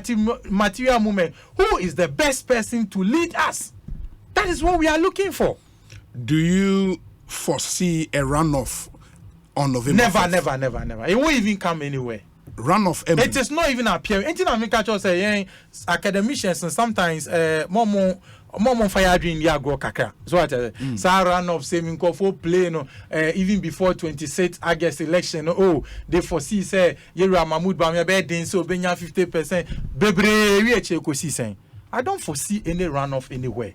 material movement who is the best person to lead us. That is what we are looking for. Do you foresee a runoff on November? Never. It won't even come anywhere. Runoff. It is not even appearing. Enti na make say academicians and sometimes momo Mom fire dream ya go kaka. So what Sarah runoff say me for play no even before 26th August election. Oh, they foresee say Yera Mahmoud Bawumia be den so benya 50%. Bebre we Ekosiisen. I don't foresee any runoff anywhere.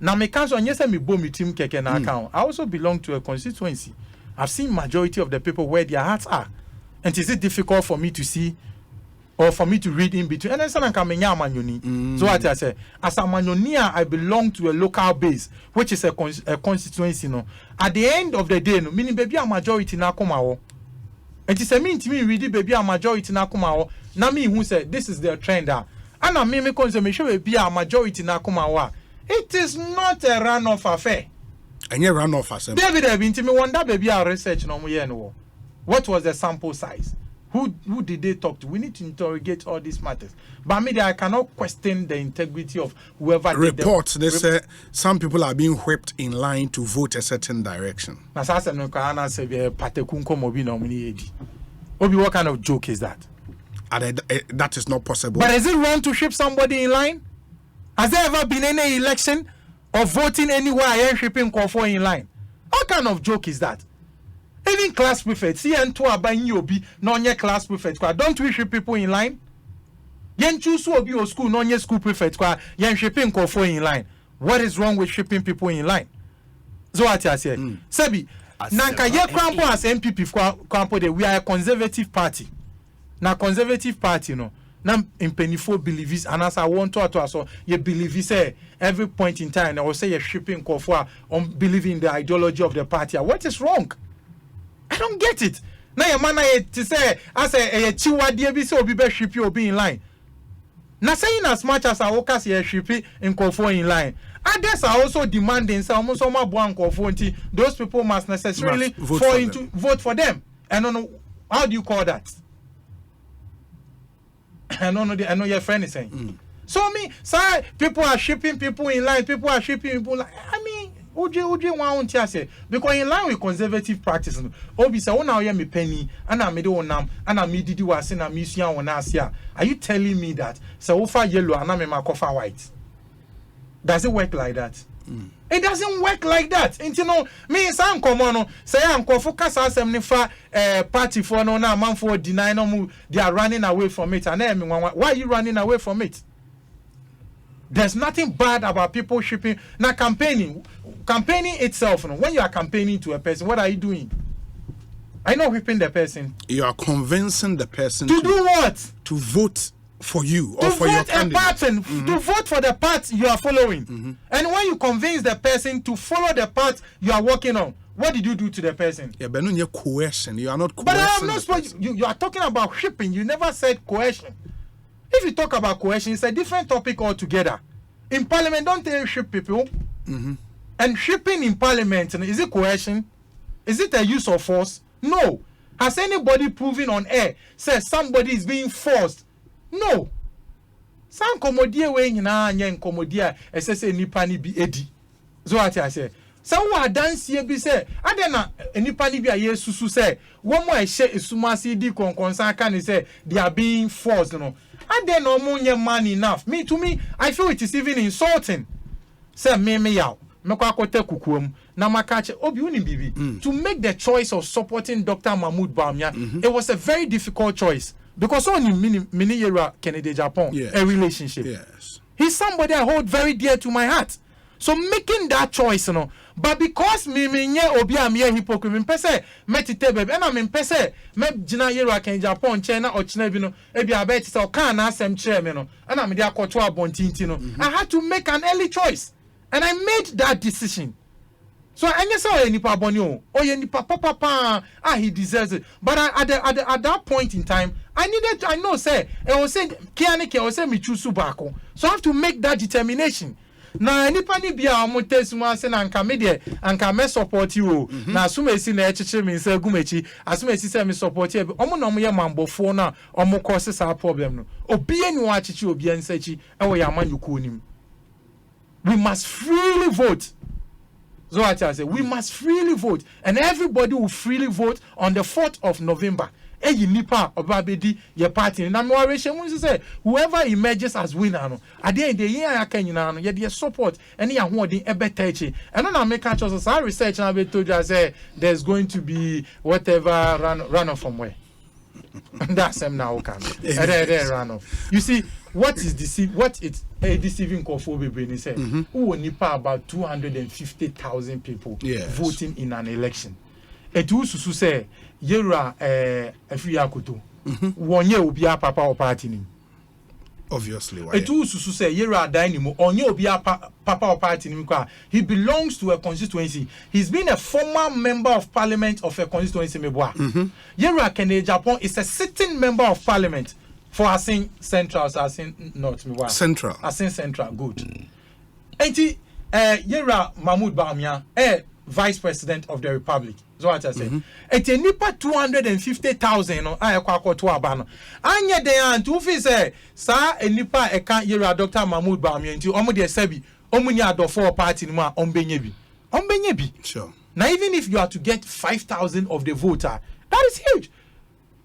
Now me council yes me bo me team keke na account. I also belong to a constituency. I've seen majority of the people where their hearts are. And is it difficult for me to see or for me to read in between? And then someone can menya manyoni. So what I say, as a manyonia, I belong to a local base, which is a constituency. No, at the end of the day, no, meaning baby a majority na kumawo. And it's a mean to me read baby a majority na kumawo. Na me who said this is the trend. And I mean me consummation baby a majority na kumawa. It is not a runoff affair. And you runoff affair. David, I've been to me wonder baby a research no more. What was the sample size? Who did they talk to? We need to interrogate all these matters. But me, I cannot question the integrity of whoever reports. They say some people are being whipped in line to vote a certain direction. What kind of joke is that? That is not possible. But is it wrong to ship somebody in line? Has there ever been any election or voting anywhere I am shipping for in line? What kind of joke is that? Even class prefects, see and to abang obi non class prefect. Don't we ship people in line? Yen choose obi or school non school prefect. Yen shipping for in line. What is wrong with shipping people in line? So what I say, Sebi, nanka ye kwampo as MPP kwampo de we are a conservative party. Na conservative party no. Na impenifo believes and as I want to so you believe say every point in time I will say you're shipping for believing in the ideology of the party. What is wrong? I don't get it. Now your man to say as a chiwa dear so be ship you be in line. Now saying as much as I work as a shippy in Kofo in line. Others are also demanding some those people must necessarily vote for them. I don't know how do you call that? I know your friend is saying. So me, sorry, people are shipping people in line, people are shipping people like I mean because in line with conservative practice, obi say now hear me penny and I made onam and I made didi was in a museum on Asia. Are you telling me that so far yellow and I'm a coffee white? Does it work like that? It doesn't work like that. And you know, me say common say I'm focus as party for no now man for deny no they are running away from it and then why are you running away from it? There's nothing bad about people shipping. Now campaigning itself, when you are campaigning to a person, what are you doing? I know whipping the person. You are convincing the person to do what? To vote for you or for your candidate. To vote for the path you are following. And when you convince the person to follow the path you are working on, what did you do to the person? Yeah, but you're coercion. You are not coercing. But I'm not supposed. You are talking about shipping. You never said coercion. If you talk about coercion, it's a different topic altogether. In Parliament, don't they ship people? And shipping in Parliament, is it coercion? Is it a use of force? No. Has anybody proven on air says somebody is being forced? No. Some commodity way in a commodity SS nipani be edi. So what I say. Some who dance here be say, I don't know nipani be a year susu say, one more share is sumasi di concern can say they are being forced, you know. And then no more man enough. To me, I feel it is even insulting. Say me yaw. To make the choice of supporting Dr. Mahmoud Bawumia, it was a very difficult choice because only many years Kennedy Japan a relationship. Yes, he's somebody I hold very dear to my heart. So making that choice, you know, but because me obi am here hypocrite, me pese metite baby, and me pese me jina yera Kennedy Japan China or China bi no, ebi abet say o kan na asem kire me no, and am dey akoto abontinti no. I had to make an early choice. And I made that decision. So I saw any pabonio. Oh, any papa, he deserves it. But at that point in time, I know, say, I was saying, Kianike, I was saying, me choose Subako. So I have to make that determination. Now, any pani be a montes and comedian and can support you. Now, assume I see the HM in Gumechi, assume I see me support you. Omonomo mambo for now, or more causes our problem. Or be any watch you, be and sechi, and we are man you kunim. We must freely vote. So I say we must freely vote, and everybody will freely vote on the 4th of November. nipa obabedi your party na me worry say whoever emerges as winner no at the end the year aka nyina no ye dey support any ahoden ebetachi and na make us say research na be told you say there's going to be whatever run off from where that's them now can run off. You see what is deceiving Kofobe Beni say who nipa about 250,000 people voting in an election. Et who susu say yera Afiyakuto wonye obia papa or party nim. Obviously why. Et who susu say yera dainimo onye obia papa or party nim kwa. He belongs to a constituency. He's been a former member of parliament of a constituency meboa. Yera Kene Japan is a sitting member of parliament for Asin Central, Asin North meboa. Central. Asin Central, good. Enti yera Mahmoud Bawumia Vice President of the Republic. So what I say. Eti nipa 250,000 no ayekwa akwoto abano. Anye dey an to fi say sa nipa eka yera Dr. Mahmoud Bawumia nti omo de sabi omo ni adofo party ni ma ombenye bi. Ombenye bi. Sure. Now even if you are to get 5,000 of the voter, that is huge.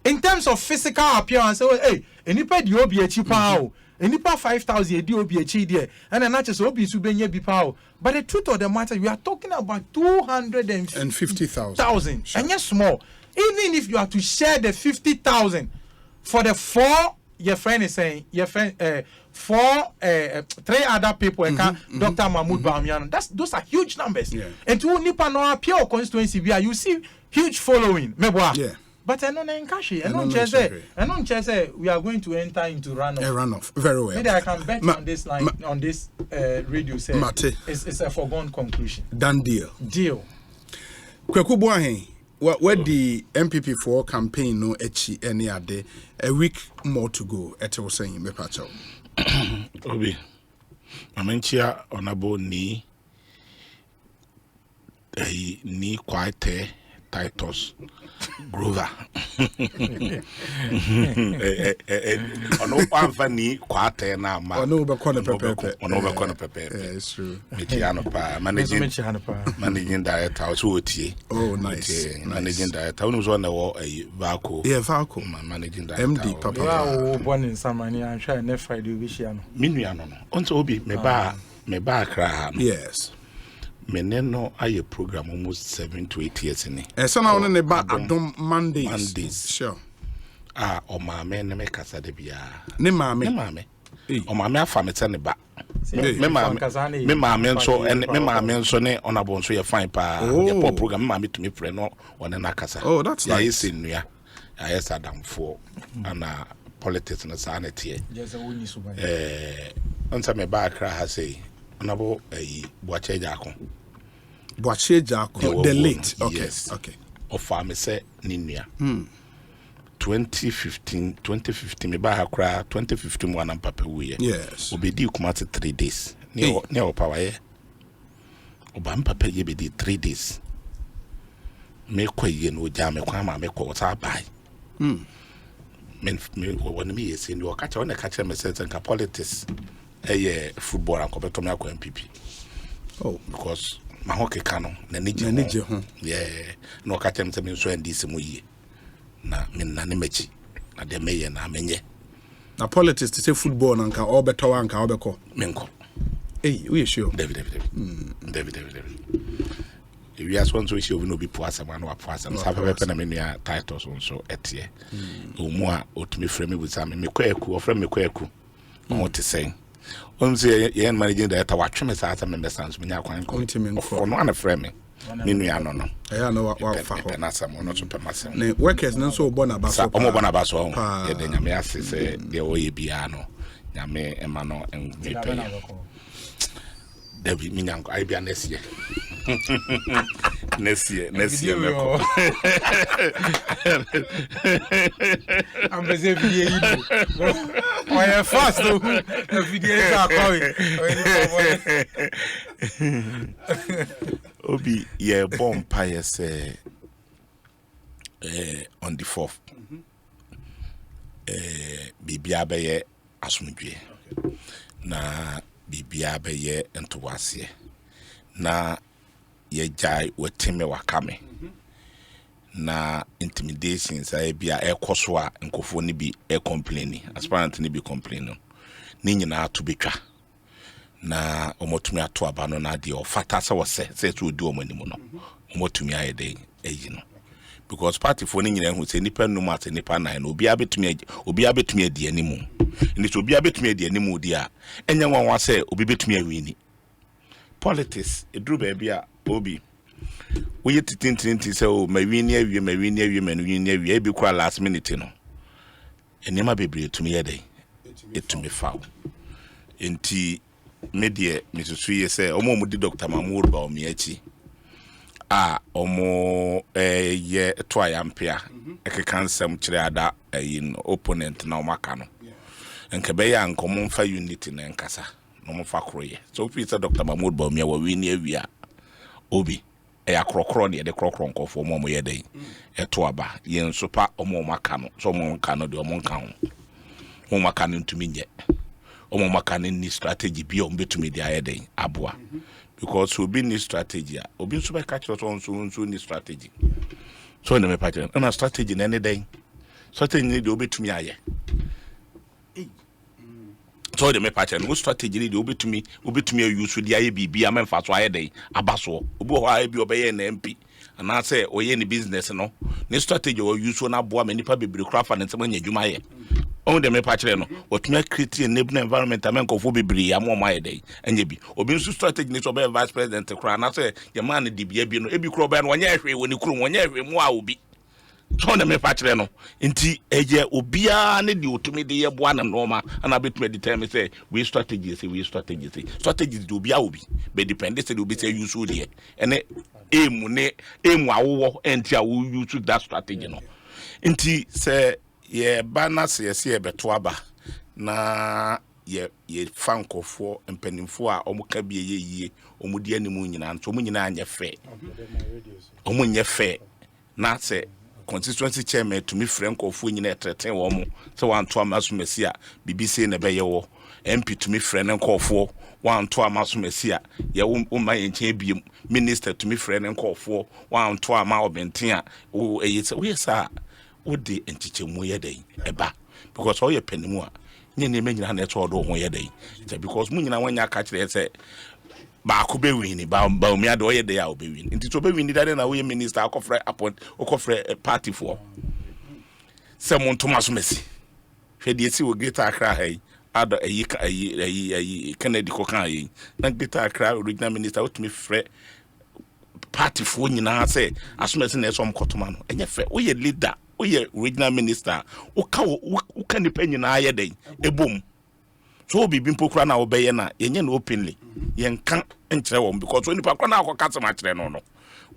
In terms of physical appearance, hey, nipa di obi echi pa o. Nipa 5,000 di obi echi there. And not just obi su benye bi pa o. But the truth of the matter, we are talking about 250,000. Sure. And yes, small. Even if you are to share the 50,000 for the four, your friend is saying, your friend, three other people, Dr. Mahmoud Bawumia, those are huge numbers. Yeah. And to Nipa no appear constituency, you see huge following. Yeah. But I don't say we are going to enter into runoff. A runoff, very well. Maybe I can bet on this line, on this radio. Say it's a foregone conclusion. Done deal. Deal. Kweku Boahen, where the MPP for campaign no echi any ade a week more to go. Ete was saying me pacho. Obi, amenchia onabo ni quite Titus Grover. Ono pa ni kwate na ma. Ono be kona pepe. Ono be kona pepe. It's true. Mechiano pa managing director also otie. Oh nice. Managing director. Ono so na wo Vaco. Yeah, Vaco. Managing director. MD papa. Wow, born in Samani and try next Friday we share no. Minua no. Onto obi me ba kra. Yes. Meneno aye program almost 7 to 8 years in it. So now on the back Adom Mondays. Sure. O mame ne me kasa de bia. Ne mame. O mame afa me tane ba. Me mame nso ne onabo nso ye fine pa. Ye pop program me mame to me frɛ no one na kasa. Oh, that's nice. Ya yesi nua. Ya yesa damfo ana politics na sa na tie. Just woni so ba. Onsa me ba kra ha sei. Onabo Boache Jako. The late. Okay. Yes. Okay. Ofa me se ninua. 2015 me ba hakra 2015 wana mpapa wuye. Yes. Obedi kumate 3 days. Ne opawa ye. Oba mpapa ye bedi 3 days. Me kwaye no ja me kwa ma me kwa wata bai. Me woni me yesi ndi okacha wona kacha me sense nka politics. Football and compared to me MPP. Oh, because my hockey canon, Naniji, yeah, no catch them so and this muye. Na Nanimechi, na de mayor na menye. Na politics to say football and can all better one can all Menko. Hey, we sure. David. If you ask one to issue, we no be poor someone or poor some have a many titles also at ye. Umwa utmi frame with some me kweku or frame me kweku. What to say? Say yen managing director watch me sa member stands me akwan for no ana frame me nua no I know what fa ho na sam no so pema ne workers no so bona ba so omo bona ba so ye de nyame ase se de oye bia no nyame ema no enmeto David minyanko ai bia nesie nesie meko I'm busy video you oh fast the video is Obi ye bomb pie say on the 4th bibia be ye asumdwe na bibia be ye entowase na ye jai wetime wakame na intimidations a bia ekoso a nkofo ni bi complaining aspirant ni bi complaining ni nyina to betwa na omotumi ato aba no na de ofata se wo se to di omanimu no omotumi ayede eyi no because party for ni nyina hu se nipa num at nipa nan no obi abetumi adi animu ni so obi abetumi adi animu di a enye nwanwa se obi betumi awini politics edru ba bia obi we tintinti say o mawini awie ebi kwa last minute no enema bebre etumi yede etumi fawo enti media misusu ye say omo di Dr. Mahmoud ba omiachi omo ye to ayampia ekekansem kire ada yin opponent na omaka no enke be ya nkomo mfa unity na nkasa no mo fa kroye so Peter Dr. Mahmoud ba omia wa wini awia obi ya krokro de krokro nkofo mo ye den eto aba ye nso pa omo maka no so mo nka no de omo nka ho mo maka no ntumi nye omo maka no ni strategy bi o mbetumi de ayeden aboa because obi ni strategy obi nso be catch so nso ni strategy so na me patch na strategy na ne den strategy ni de obetumi aye so de me patch no strategy ni de obetumi use de aye bibia memfa so ayeden abaso obi ho aye bi obeye na MP ana say oye ni business no ni strategy o use na aboa me nipa bebere krafa ne nsema nya dwuma ye on de me patch no otumi create enable environment amen ko fo bebere amoma ye dey anya bi obi nso strategy ni so be vice president kra na say ye man de bia bi no ebi kro be no wonya ehwe woni kuru wonya ehwe mu a obi so de me patch no nti eje obia ne de otumi de ye boa na normal ana betumi determine say we strategy say strategy do obia obi be depend say obi say use ode ene emu awo enti awo use that strategy no nti say ye bana se beto aba na ye fankofo empanimfo a omuka bie yeye omudi animu nyina nto omunyina anye fe omunye fe na se constituency chairman to me frankofo nyina etreten wo mo se wanto amasumasi a BBC na beye wo MP to me friend nkofo wanto amasumasi a ye wo ma yenche biem minister to me friend nkofo wanto ama obenten a wo eyese wo yesa odi enchichemu yedai eba because all your penimu a nye menyina na eto odo ho yedai because munyina wanya ka kire se ba ko be win ba omi ade oyedai a obe win nti to be win dade na we minister akofre appoint okofre party for se montoma so mesi hwede esi wo Greater Accra hai ado ayi Kennedy ko kan ayi na Greater Accra original minister otumi frɛ party for nyina se asomesi na esom kotoma no enye fɛ wo ye leader oye regional minister uka nipa nyina ayeden ebom so bibi mpokura na obeye na yenye na openly yenka enkyere won because oni pa na akọ kasema kyere no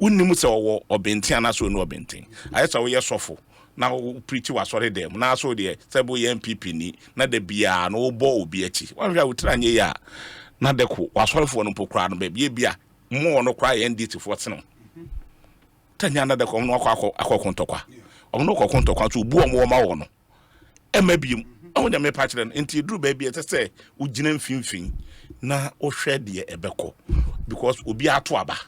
unnim se owo obenten na so no obenten ayesa wo ye sofo na wo preach wa sorry dem na so de sebo ye MPP ni na de bia na wo bo obi achi wan hwa wutra nye ya na de ko wa sorry no mpokura no be bia mo no kwa ye nditi fo teno tanya na de ko no akọ kontokwa ono kokonto kwanso bu omo ma wo no emabiem omo de me pa kire nti duru ba bia tese ugina mfimfin na ohwe de ebeko because obi ato aba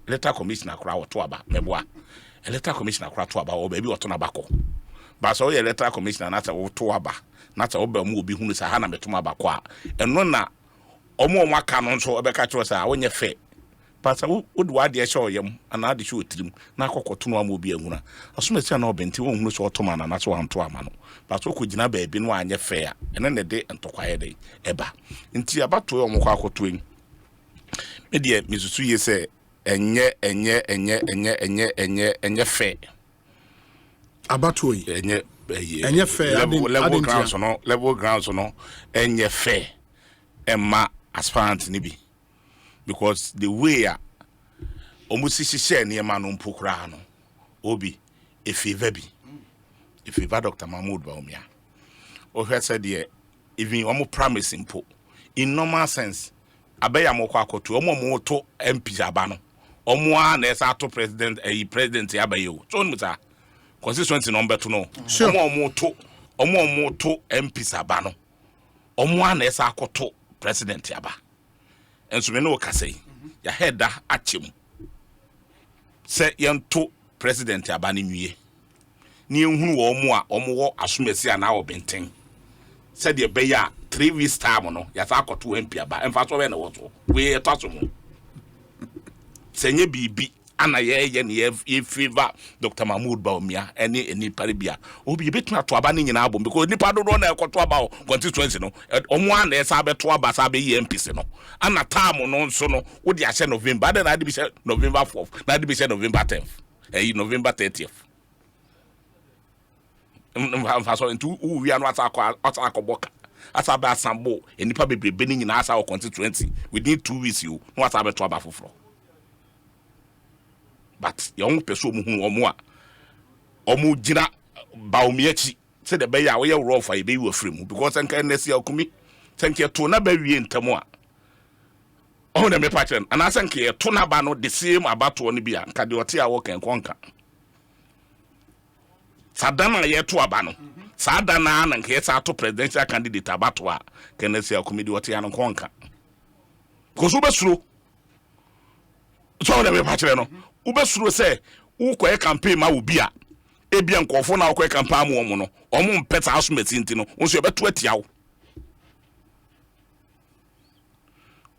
electoral commissioner akra woto aba meboa electoral commissioner akra to aba wo ba bi woto na bako ba so ye electoral commissioner na ta woto aba na ta oba mu obi hunu sa ha na meto abako a eno na omo aka no nso obeka kire sa wonye fe pasa wodu ade ehye oyem ana ade hye otirim na akokoto no amobi ahuna asomesi na obenti won hunu so otoma na na so anto ama no pasa okogina ba bi no anye fe a ene ne de ntokwaye de eba nti abato yo mko akoto en me de misusu ye se enye fe abato yi enye fe level grounds no enye fe emma aspirant ni bi because the way almost share near man on Pokrano obi a favor Dr. Mahmoud Baumia or her said, yeah, even almost promising po in normal sense. Abeya Mokako to Omo to MP Abano or more as to president a president Abayo. So, Muta consistency number to know. Sure, more to MP Sabano or one as to president Yaba. And so we know Kase, ya head that at him. Say young to president abani nwie ni ehunu wo mu a wo asomesi ana wo benten said the beya 3 weeks time no ya sa akoto MP aba emfa so we na wo so we etaso mu senye bibi ana ye ne favor Dr. Mahmoud Bawumia any paribia obi betuna to aba ni nyina abom because nipa do na ekoto aba 2020 no omo ana esa abeto aba sa be MPC no ana time no nso no wo de ahye November na de bi hye November 4th na de bi hye November 10th November 30th so into we are not boka asa ba sambo enipa bebrebe ni nyina asa 2020 within 2 weeks you no asa beto aba foforo but young person mu omu gina Bawumia chi say the beya we rough for be we free mu because enka nesi akumi thank you to na ba wie ntamo a oh na me patchen and asanke to na ba no the same about one bia nka de ote a wo kan konka sadana ye to aba no sadana na nke sa to presidential candidate abato a kenesi akumi de ote an konka koso be suro so na me patchen no ubesuro se ukoye campaign ma obi a ebia nkofo na ukoye campaign mu no omo mpeta asometi nti no nso yebeto atiawo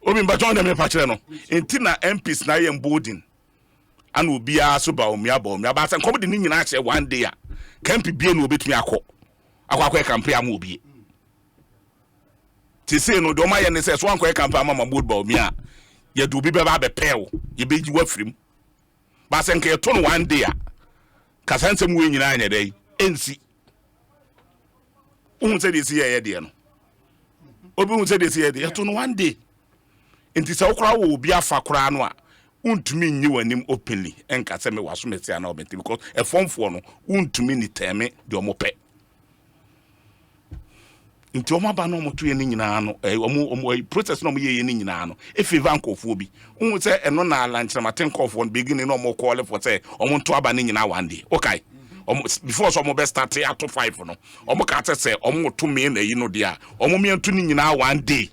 obi mba John me pa kire no nti na MPs na ye embolden ana obi a so Bawumia ba se nkom de ni nyina ache one day a camp bie na obetumi akwa campaign ma obi ti se no do ma ye ne se so ankoye campaign ma Mahmoud Bawumia ye do obi be ba be pew ye beji wafrim ba se nke to no one day a kasanse mu nyina anya dai ensi unse de si ye de no obi unse de si ye de to no one day enti se okra wo obi afa kra no a untumi nyi wanim openly enka se me waso mesi ana obenti because e fomfo no untumi ni teme de omope nti omo ba no omoto ye ni nyina no omo process no omo ye ni nyina no e favor nkofo bi hu se eno na ala nkyeramaten nkofo no begin no omo call for say omo nto aba ni nyina one day okay before so omo be start at 5 no omo ka say omo to me na yi no dia omo me nto ni nyina one day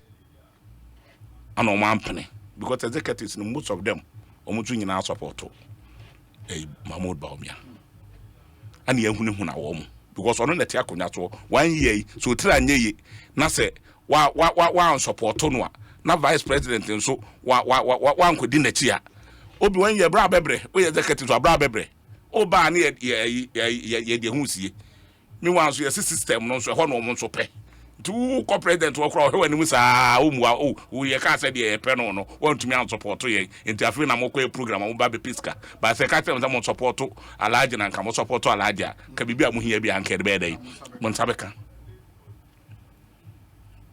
ana omo ampene because executives no most of them omo to nyina support Mahmoud Bawumia ani ehunu na wo mo because ono neti akonya to 1 year so tira nye na se wa support no na vice president nso wa nkodi na chi a obi 1 year bra bebre o ye executive so bra bebre o ba na ye de husie me wan so ye system no so ho no mo so pe tu ko president wo kro ho wani sa o mu o ye ka se de pe no want me an support ye enti afri na mo ko program mo ba be piska ba se ka tell mo support alaje na nka mo support alaje ka bibia mo hia bia nka de be dai mo nsabeka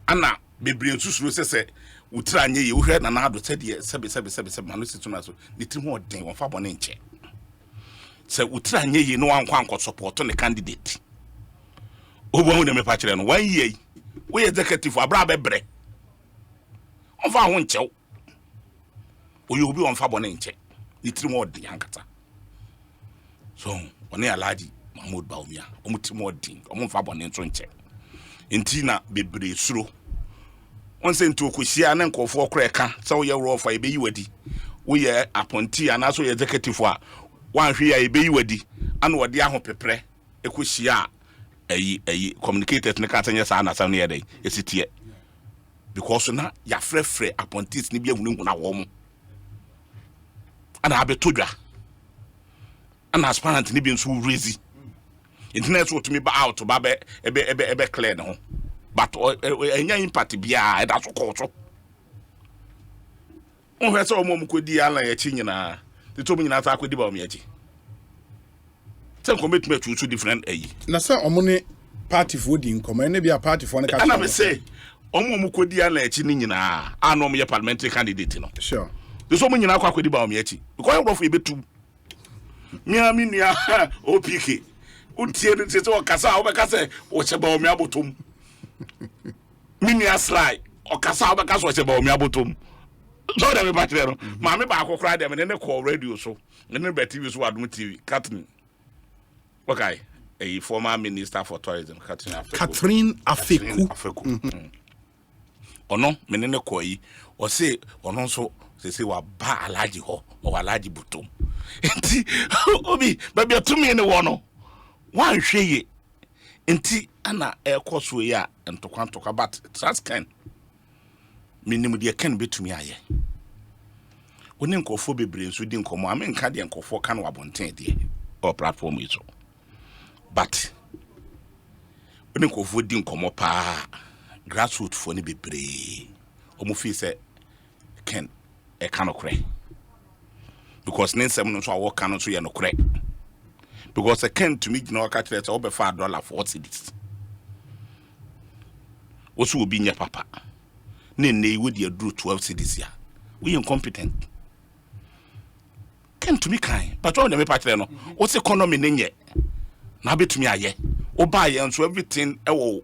ana bebre nsusuro se utira nye ye wo hwe na na ado se de sebe manu situna so ni ti ho den won fa bone nche se utira nye ye no ankwa support ne candidate obo hu na me pa kire no 1 year we executive abra bebre onfa ho nchew oyi obi onfa bone nche nitiri odi yankata so oni alaji Mahmoud Bawumia omutiri odi omfa bone nso nche ntina bebre suro onse nti okohia na nkofo okra ka so ye rofa ebeyi wadi we ye appointee ana so ye executive a wanhwe ya ebeyi wadi ana wodi aho pepre ekohia communicators ne kata nyesa na sam ne yedai esitie because na ya frefre appointees ne bia hunu na wo mu ana abetodwa ana aspirant ne bi nso raise internet so to me ba out ba be ebe clear ne ho but enya impact bia e da so koto on hwe se o mo kodi ala ya chi nyina de to mo nyina ta kodi ba o me achi some commitment to two different na say omune party for di nkomo na bia party for na ka na me say omo kodi ala echi ni nyina anom ye parliamentary candidate no sure de so mo nyina akwa kodi ba o me achi because you for ebetu mia minua opk utie ni se o kasa o be kasa o che ba o me abotom minua slide o kasa o be kasa o che ba o me abotom so da me ba kire no ma me ba akokra dem ne call radio so ne be TV so adum TV Catherine. Okay, a former minister for tourism, Catherine Afeku. ono menene koyi o say ono so say wa ba alaji ho o alaji butom enti obi baby atumi ne wo no wan hweye enti ana ekoso yi a ntokwantoka but trust can minim de can betumi aye oni nkofo bebre nso di nkomo ame nka de nkofo kan wabonten de or platform iso but oni nkofo di nkomo pa grassroots for ni bebre omo fi se can e kan okre because nensem no so awo kan so ye no kre because I can't to me no catch that over $5 also will be near papa ne would you do 12 cities here we incompetent can't to me kind but all the part no what's economy nenye na betumi aye oba and so everything ewo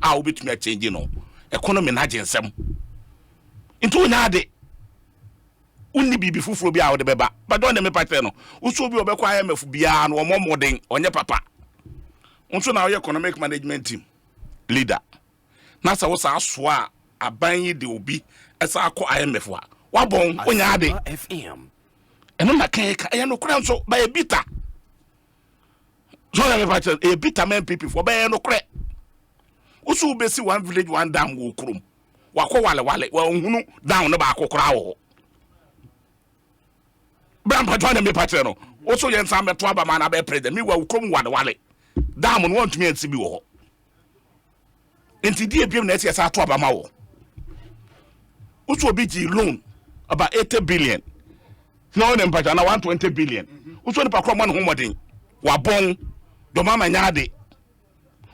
a betumi a change no economy na agensem into na de unni bibi fufuro bi a wo de beba but don me pattern no uso bi obekwa IMF bia no omomoden onye papa unso na economic management team leader na sa wo sa aso a aban yi de obi esa akọ IMF wa bon onya ade FM eno na kan ya no kura nso ba e bita so na me pattern e bita men people for ba no kura uso be si one village one dam wo krum wakọ wale wa hunu down no ba akokora wo Bram Patron me patreno. Also yen sam beto aba man abe president. Me wa ukrom wale. Dam no want me anti bi wo. Enti die biem na ese asa to aba ma wo. Also obi gi loan about 80 billion. No dem patron na 120 billion. Also ni pakro man ho modern. Wa bon do mama nyaade.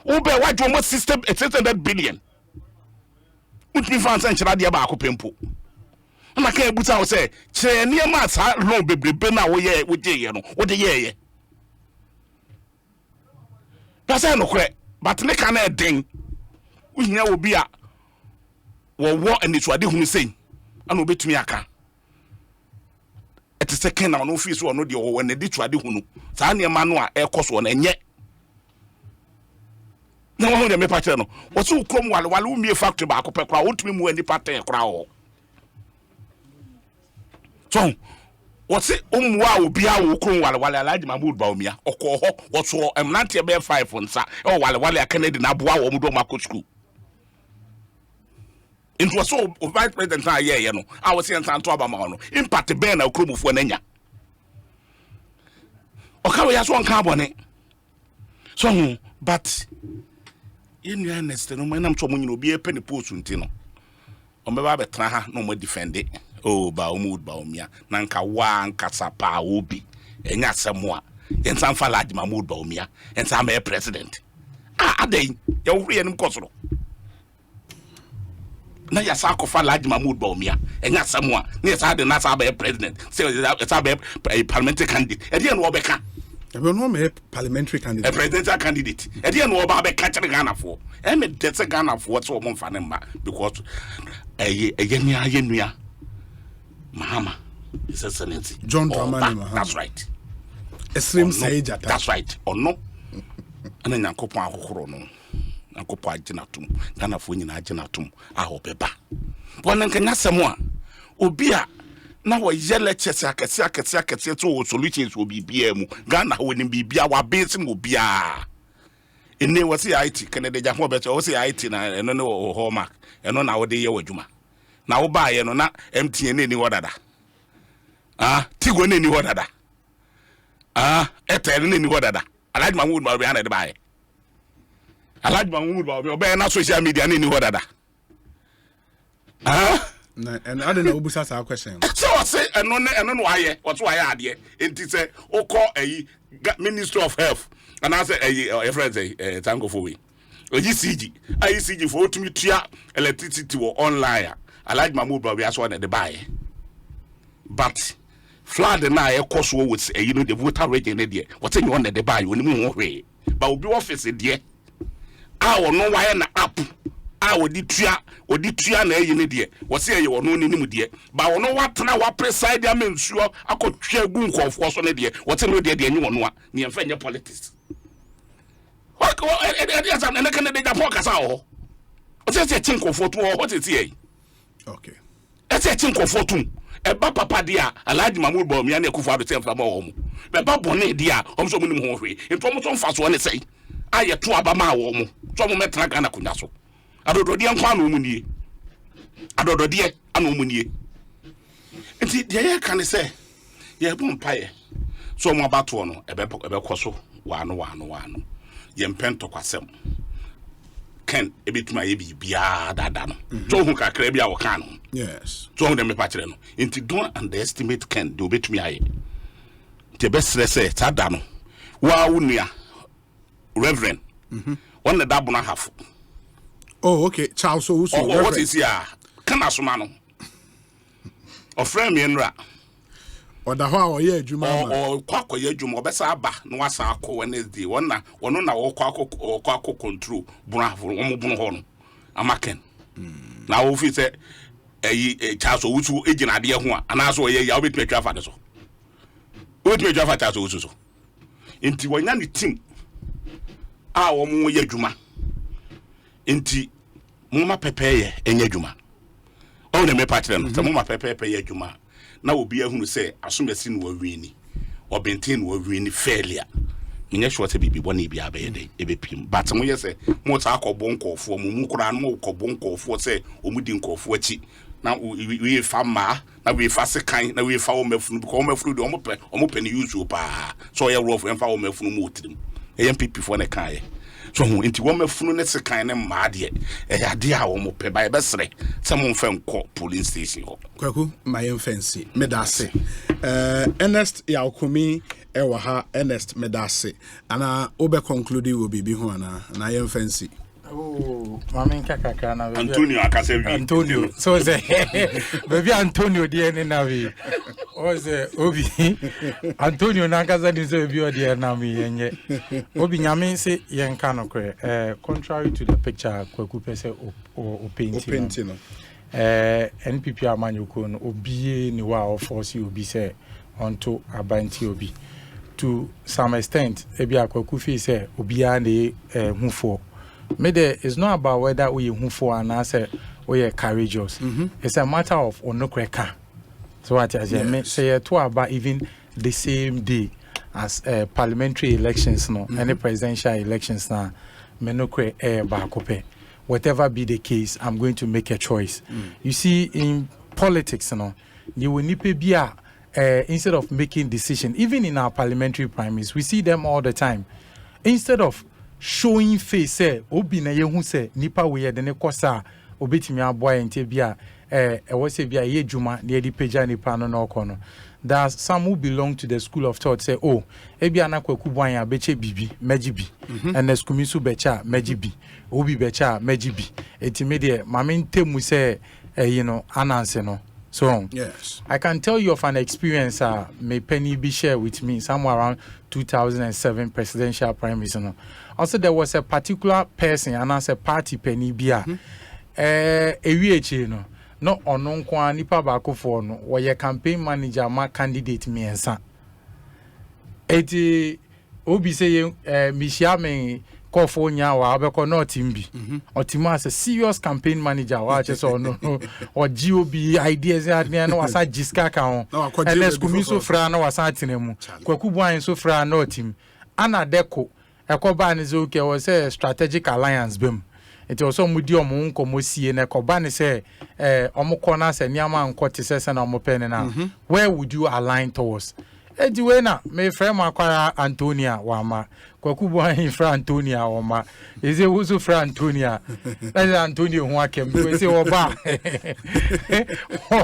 Wo be wa jo mo system 600 billion. Utmi fans en chira de ba akopempo. Na ka ebuta wo say che niam asa loan bebrebe na wo ye wo je ye no wo de ye ye pasa no kre but ne ka na den wo hia wo bi a wo anisuade hunu sei ana obetumi aka ete second na no fi so no de wo na de tuade hunu sa niam no a ekoso na enye na wo de me pa kire no wo so krom wale wo mie factory ba akopɛ kra wo tumi mu ani pattern kra wo so what's it wa obi a wo kron wale alaji Mahmood Baumia okọ ho woso emnante be 5 nsa e wale akanedi na boa wo mdo mako school into so vice president na ye no a wo se nsa nto aba ma no impact be na okromufo na nya okawo ya so nka abone so but in earnest no manam so mo nyino obi e pe ne post nti no o me ba betra ha no mo defend it. Oh, Mahmood Baumia, Nanka wan kasapa obi, enya semwa, yen san faladi Mahmood Baumia, and some president. Ade, you free and cosro. Na ya sako faladi Mahmood Baumia, enya semwa, near side the Nasa president, say it's a parliamentary candidate, and then Wabeka. I will not make parliamentary candidate. A presidential candidate. And then Wabeka catching Ghana for. I mean, that's a Ghana for what's one fanema because a yenya. Mahama, His Excellency John Dramani Mahama. That's right. Esrim Saijata. That's right. Or no. And then Yankopo Akokoro no. Yankopo Ajinatum. Ghana for nyina Ajinatum. Aho beba. Wana nkanya semwa. Obia na wo yele chese akese to solutions wo bibia mu. Ghana wo ni bibia wa base mu bia. Ene wo se IT Kennedy Jafo beto wo se IT na eno ne wo hallmark. Eno na wo de ye wadwuma. Na wo ba ye no na MTN ni wodada Tigo ni wodada Airtel ni wodada Alhaji Mahmood ba na de ba ye Alhaji Mahmood ba be na social media ni wodada and I don't know busa sa question so say eno no aye what so aye ade enti say o call Ministry of Health and I say a friend say thank for we ICG for to me tua electricity online Alhaji Mahmood Baumia so na de buy but flood na e cost with the voter rate na there what you want the buy oni mu hwe but obi office there a no why na app a odi tua na eyi ne there what say you no ni mu there but no what na wa preside am nsuo akotwa gu nkonfo so na there what no there there nyi wono a ne emfa nye politics what e dey am na kan dey Japan kasa ho o se chinko for to what is here okay e se chinko for to e ba papa dia Alhaji Mahmood Bawumia na Akufo-Addo tem fa ma wo mu be ba bone dia o so mu nim ho hwe ento mo so mfa so ne sei aye to aba ma wo mu so mo metra Ghana kunya so adododie nkwa na omunie adododie ana omunie enti de ye kan se ye bu mpaye so mo abato no ebe koso wano ye mpento kwasem ken ebetuma ye bia dada no so hu kakra bia wo kan no yes so hu dem me pachire no enti don't underestimate ken de obetumi aye te besre se tada no wa wunua reverend one the dabuna half oh okay Charles so what is here kana soma no ofrem ye nra oda ho a oye adwuma o kwakọ ye adwuma obesa aba no wasa akọ Wednesday wono na wo kwakọ control bravo wo bunu ho no amaken na wo fi se chaso wusu ejina de ho a ana so ye ya obetwa twa fa de so obetwa twa fa chaso wusu so enti wonya ni team a wo mo ye adwuma enti mo ma pepeye enya adwuma o na me pa kire no se mo ma pepepe ye adwuma na obi ahunu se asomesi no wawieni obenten no wawieni failure nyɛ sure se bibi bɔ ne bi abɛyɛ ebepim but mo yɛ se mo ta akɔbɔ nkɔfo mo kura no mo kɔbɔ nkɔfo se omudi nkɔfo akyi na we fa ma na we fa sekan na we fa o mafunu because o mafunu de o mo pɛ ne use o pa so yɛ rough en fa o mafunu mo tirim MPP for ne kan so hu enti wo mafunu ne sekan ne ma de ade a wo mo pɛ ba e besere se mo mfa nkɔ police station ho kwaku my fancy medase Ernest Yakomi ewa ha Ernest medase ana obe conclude wo bibi ho ana na yem fancy oh mama nkaka na Antonio akasewi Antonio so say baby Antonio de ne na we o say obi Antonio na akaza ni so bi o de na me yenye obi nyame se yenka no kre contrary to the picture kwaku pese o painting no NPP amanyoko no obi ni wa o force obi say onto abanti obi to some extent ebi akwaku fi say obi a na hufo me there is not about whether we hufo and answer we are courageous it's a matter of onokreka so what I say me say to about even the same day as parliamentary elections no any presidential elections na me no kre ba kope whatever be the case I'm going to make a choice you see in politics no you will nipe bia instead of making decision even in our parliamentary primaries we see them all the time instead of showing face say obi na yehu say nipa we de ne kosa obetimi aboa ente bia we say bia ye djuma na di pagya nipa no no kono there's some who belong to the school of thought say oh ebia na kwaku bwan ya beche bibi mejibi and the skumisu becha mejibi obi becha mejibi etimede mame ntemu say you know ananse no so yes I can tell you of an experience may Penny be share with me somewhere around 2007 presidential primaries no also there was a particular person and as a party Penny bia ewie no ono nko nipa ba akofo no wo campaign manager ma candidate miensa eti obi say mishia me kofo nya wa abeko no timbi otima as a serious campaign manager wa che so no or GOB ideas adnia no wasa jiska ka ho ns kumiso fra no wasa atenemu kwaku buan so fra no tim ana deko ekoba ne zo ke wo say strategic alliance bem eti oso mudi omo nkomosie na ekoba ne say omo na se niama nkoti se na omo pen na where would you align towards ejiwe na me frame akwara Antonia wama kwaku buan fra Antonia wama eze wuzu fra Antonia eze Antonio ho akem we say oba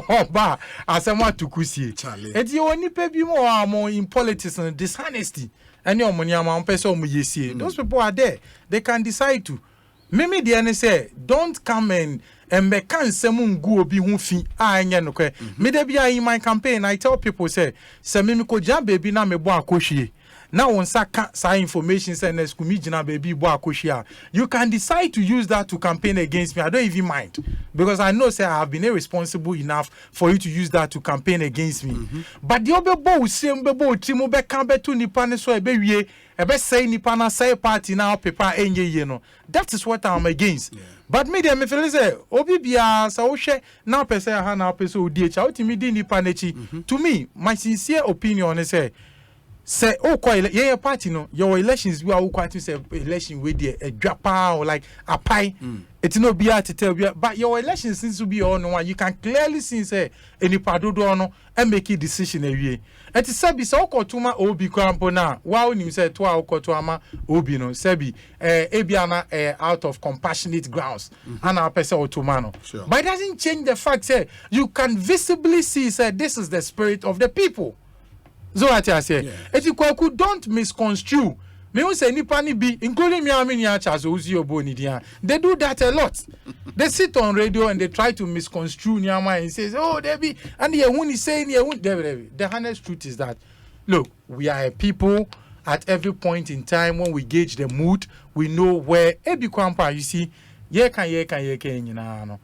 oba asema tukusie eti oni pe bi mo amo in politics and dishonesty any omoni ama person omo yesie those people are there they can decide to meme de ene say don't come and me kan semu ngu obi hu fi anya no kwe me da bia in my campaign I tell people say se me ko jam baby na me bo akohwie now on saka sa information say na skumi jina baby bo akohia, you can decide to use that to campaign against me. I don't even mind, because I know say I have been irresponsible enough for you to use that to campaign against me. But the obebo usembebo timo be kan betu nipa ne so ebe wie ebe say nipa na say party na pepa enye ye no. That is what I'm against. But me dem me feel say obi bia sa wo hwe na pese ha na pese odi echa otimi di nipa na chi. To me, my sincere opinion is say oh yeah party no your elections we are quite to say election we there a drapa or like a pie. It's no be to tell you, but your elections seems to be on one. You can clearly see say any padodo no and make a decision every. And to say so kotuma obi kwampo na wow you say to our kotuma obi no sebi ebiana out of compassionate grounds and our person otomano. But it doesn't change the fact say you can visibly see say this is the spirit of the people. So what I say, Etikwaku don't misconstrue. Me who say nipa ni be, including me amini achas ozi oboni dia. They do that a lot. They sit on radio and they try to misconstrue Nyama and says, oh, they be, and the when he saying the honest truth is that, look, we are a people. At every point in time when we gauge the mood, we know where ebi kwampa. You see, ye kan nyina no.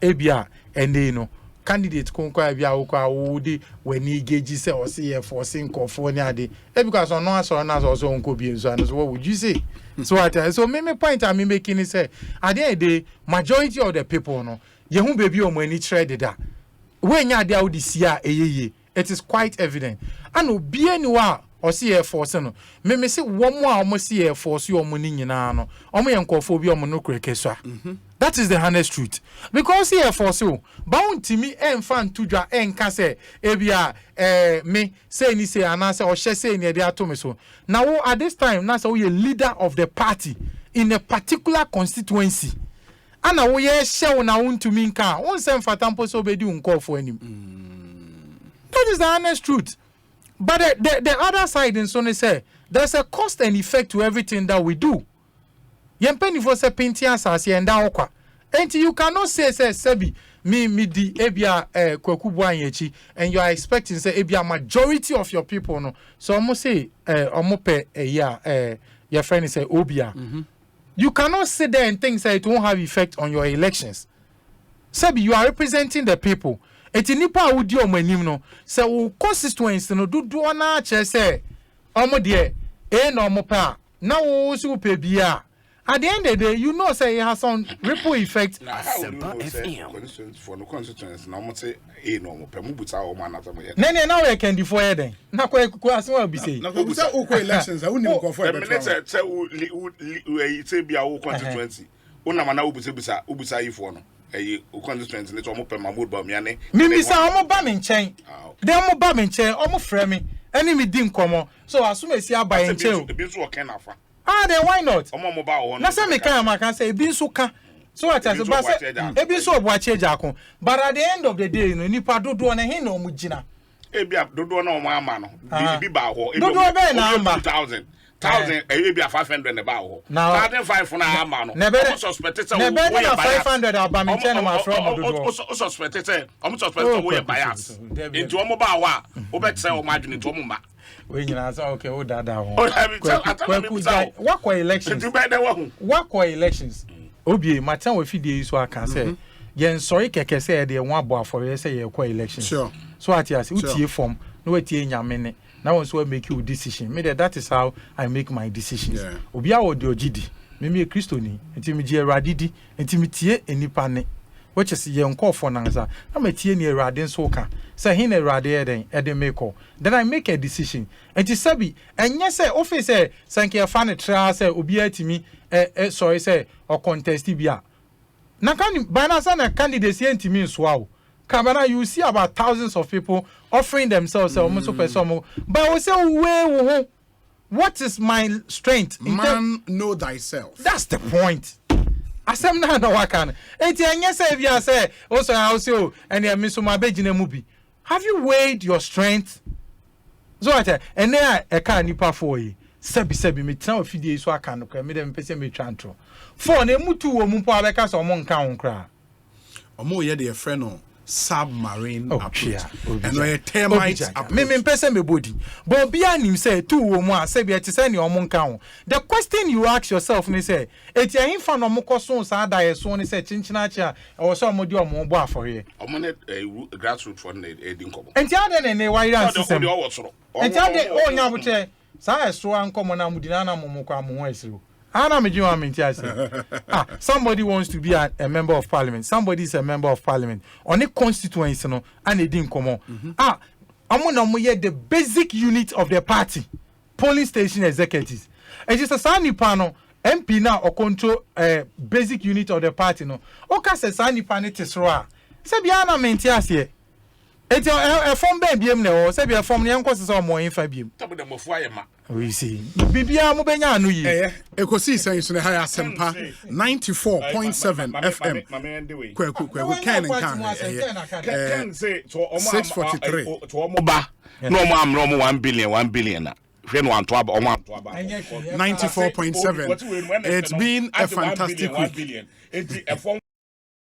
Ebia ende no. Candidate konkwa bia okwa wodi when gauge say or see forcing California de because on no so na so onko bi so and so what would you say? So me point I me making is say at the end of the day majority of the people no ye hu baby o mani trade da when ya dia odi sia eyeye it is quite evident and obi aniwa or see force no me say one more o see force o mo ni nyina no o mo yenkofo bi o mo no krekeswa. That is the honest truth. Because here for so, bound to me and fan to draw and case ebia me say ni say anase or she say ni dia to me so. Now at this time, now so you leader of the party in a particular constituency. And now we share na to me nka. One sem fatampo so be di unko for him. That is the honest truth. But the other side in so say there's a cost and effect to everything that we do. Yempeni for se painting asase enda okwa. Enti you cannot say sebi me di ebia kwaku buanyechi and you are expecting say ebia majority of your people no. So almost say almost pe your friend say obia. You cannot sit there and think say it won't have effect on your elections. Sebi you are representing the people. Enti nipa udi o manim no say wo constituency no dodo na che say omo de no mo pa na wo so pe bia. At the end of the day, you know, say it has some ripple effect. For no constituency, now say, no more. Now I can defy them. Now, question will be saying. Now, elections. I wouldn't go for it. Say, be our constituency. Unamana ubusa if one. A constituency, let's almost pay my mood by me. Mimi say, I'm a bamming chain. They are more bamming chain, almost framing. Enemy dim come. So as soon as you are buying chain, then why not? Na say me can say be so can. So what I say but say so watch Jako. But at the end of the day, no nipa dodo na he no mugina. Ebia dodo na o ma ama no. Bi ba ho. Dodo be na ama 1000 ebia 500 na ba ho. 1,500 na ama no. I'm suspected say we 500 aba me chen ma from dodo. Suspected say I'm suspected we bias. Into omo ba wa, obet say o ma dwene to omo ma. We nyina say okay o dada ho. What elections? What elections? Obi matan we fidie so aka say yen sorry keke say de won abo afore say ye kwa elections. Sure. So atiase utie form no wetie nyamene na won so make your decision. Me that is how I make my decisions. Obi a wo de ogidi. Me Christoni enti me je radidi enti me tie enipa ne which is yen call for nansa na me tie ni erade so ka say hin erade eden make call then I make a decision enti sabi enye say office say sanke fa ne tra say obi atimi sorry say or contest bia na kan banasa na candidates entimi so awo Kabana, you see about thousands of people offering themselves almost person but we say we what is my strength man know thyself. That's the point. Asem na no wakan. Enti anya say bia say also also and ya miso ma begina mubi. Have you weighed your strength? So what and there e ka nipa for yi. Sebi me tran ofidie so aka no kwa me dem pese me twantro. For na mutu wo mu po abeka so mo nka ho kra. Omo ye de friend no submarine approach. And we termites approach. Me person me body. But bia nim say two wo mo a say bia te say ne omo nka ho. The question you ask yourself ni say eti ahin fa no mo koso sa da yeso ni say chinchina acha e wo so mo di omo bo afore. Omo ne grassroots for na e di nkomo. Enti ade ne wire system. Enti ade o nya bote sa eso ankomo na mudina na mo kwa mo ho esiro. Somebody wants to be a member of parliament. Somebody is a member of parliament. On a constituency, no, and they didn't come on. I'm the basic unit of the party, polling station executives. And just a sani panel, MP now or control basic unit of the party. No, okay, says sani panel tesra. Sabiana maintains here. It's a form baby, no, Sabia from the uncles is all more in Fabium. We see. Bibia Mubenya no ye. Ekosiisen is the higher sempa 94.7 FM. We can say 643. No mam no 1 billion 1 billion. 94.7. It's been a fantastic week.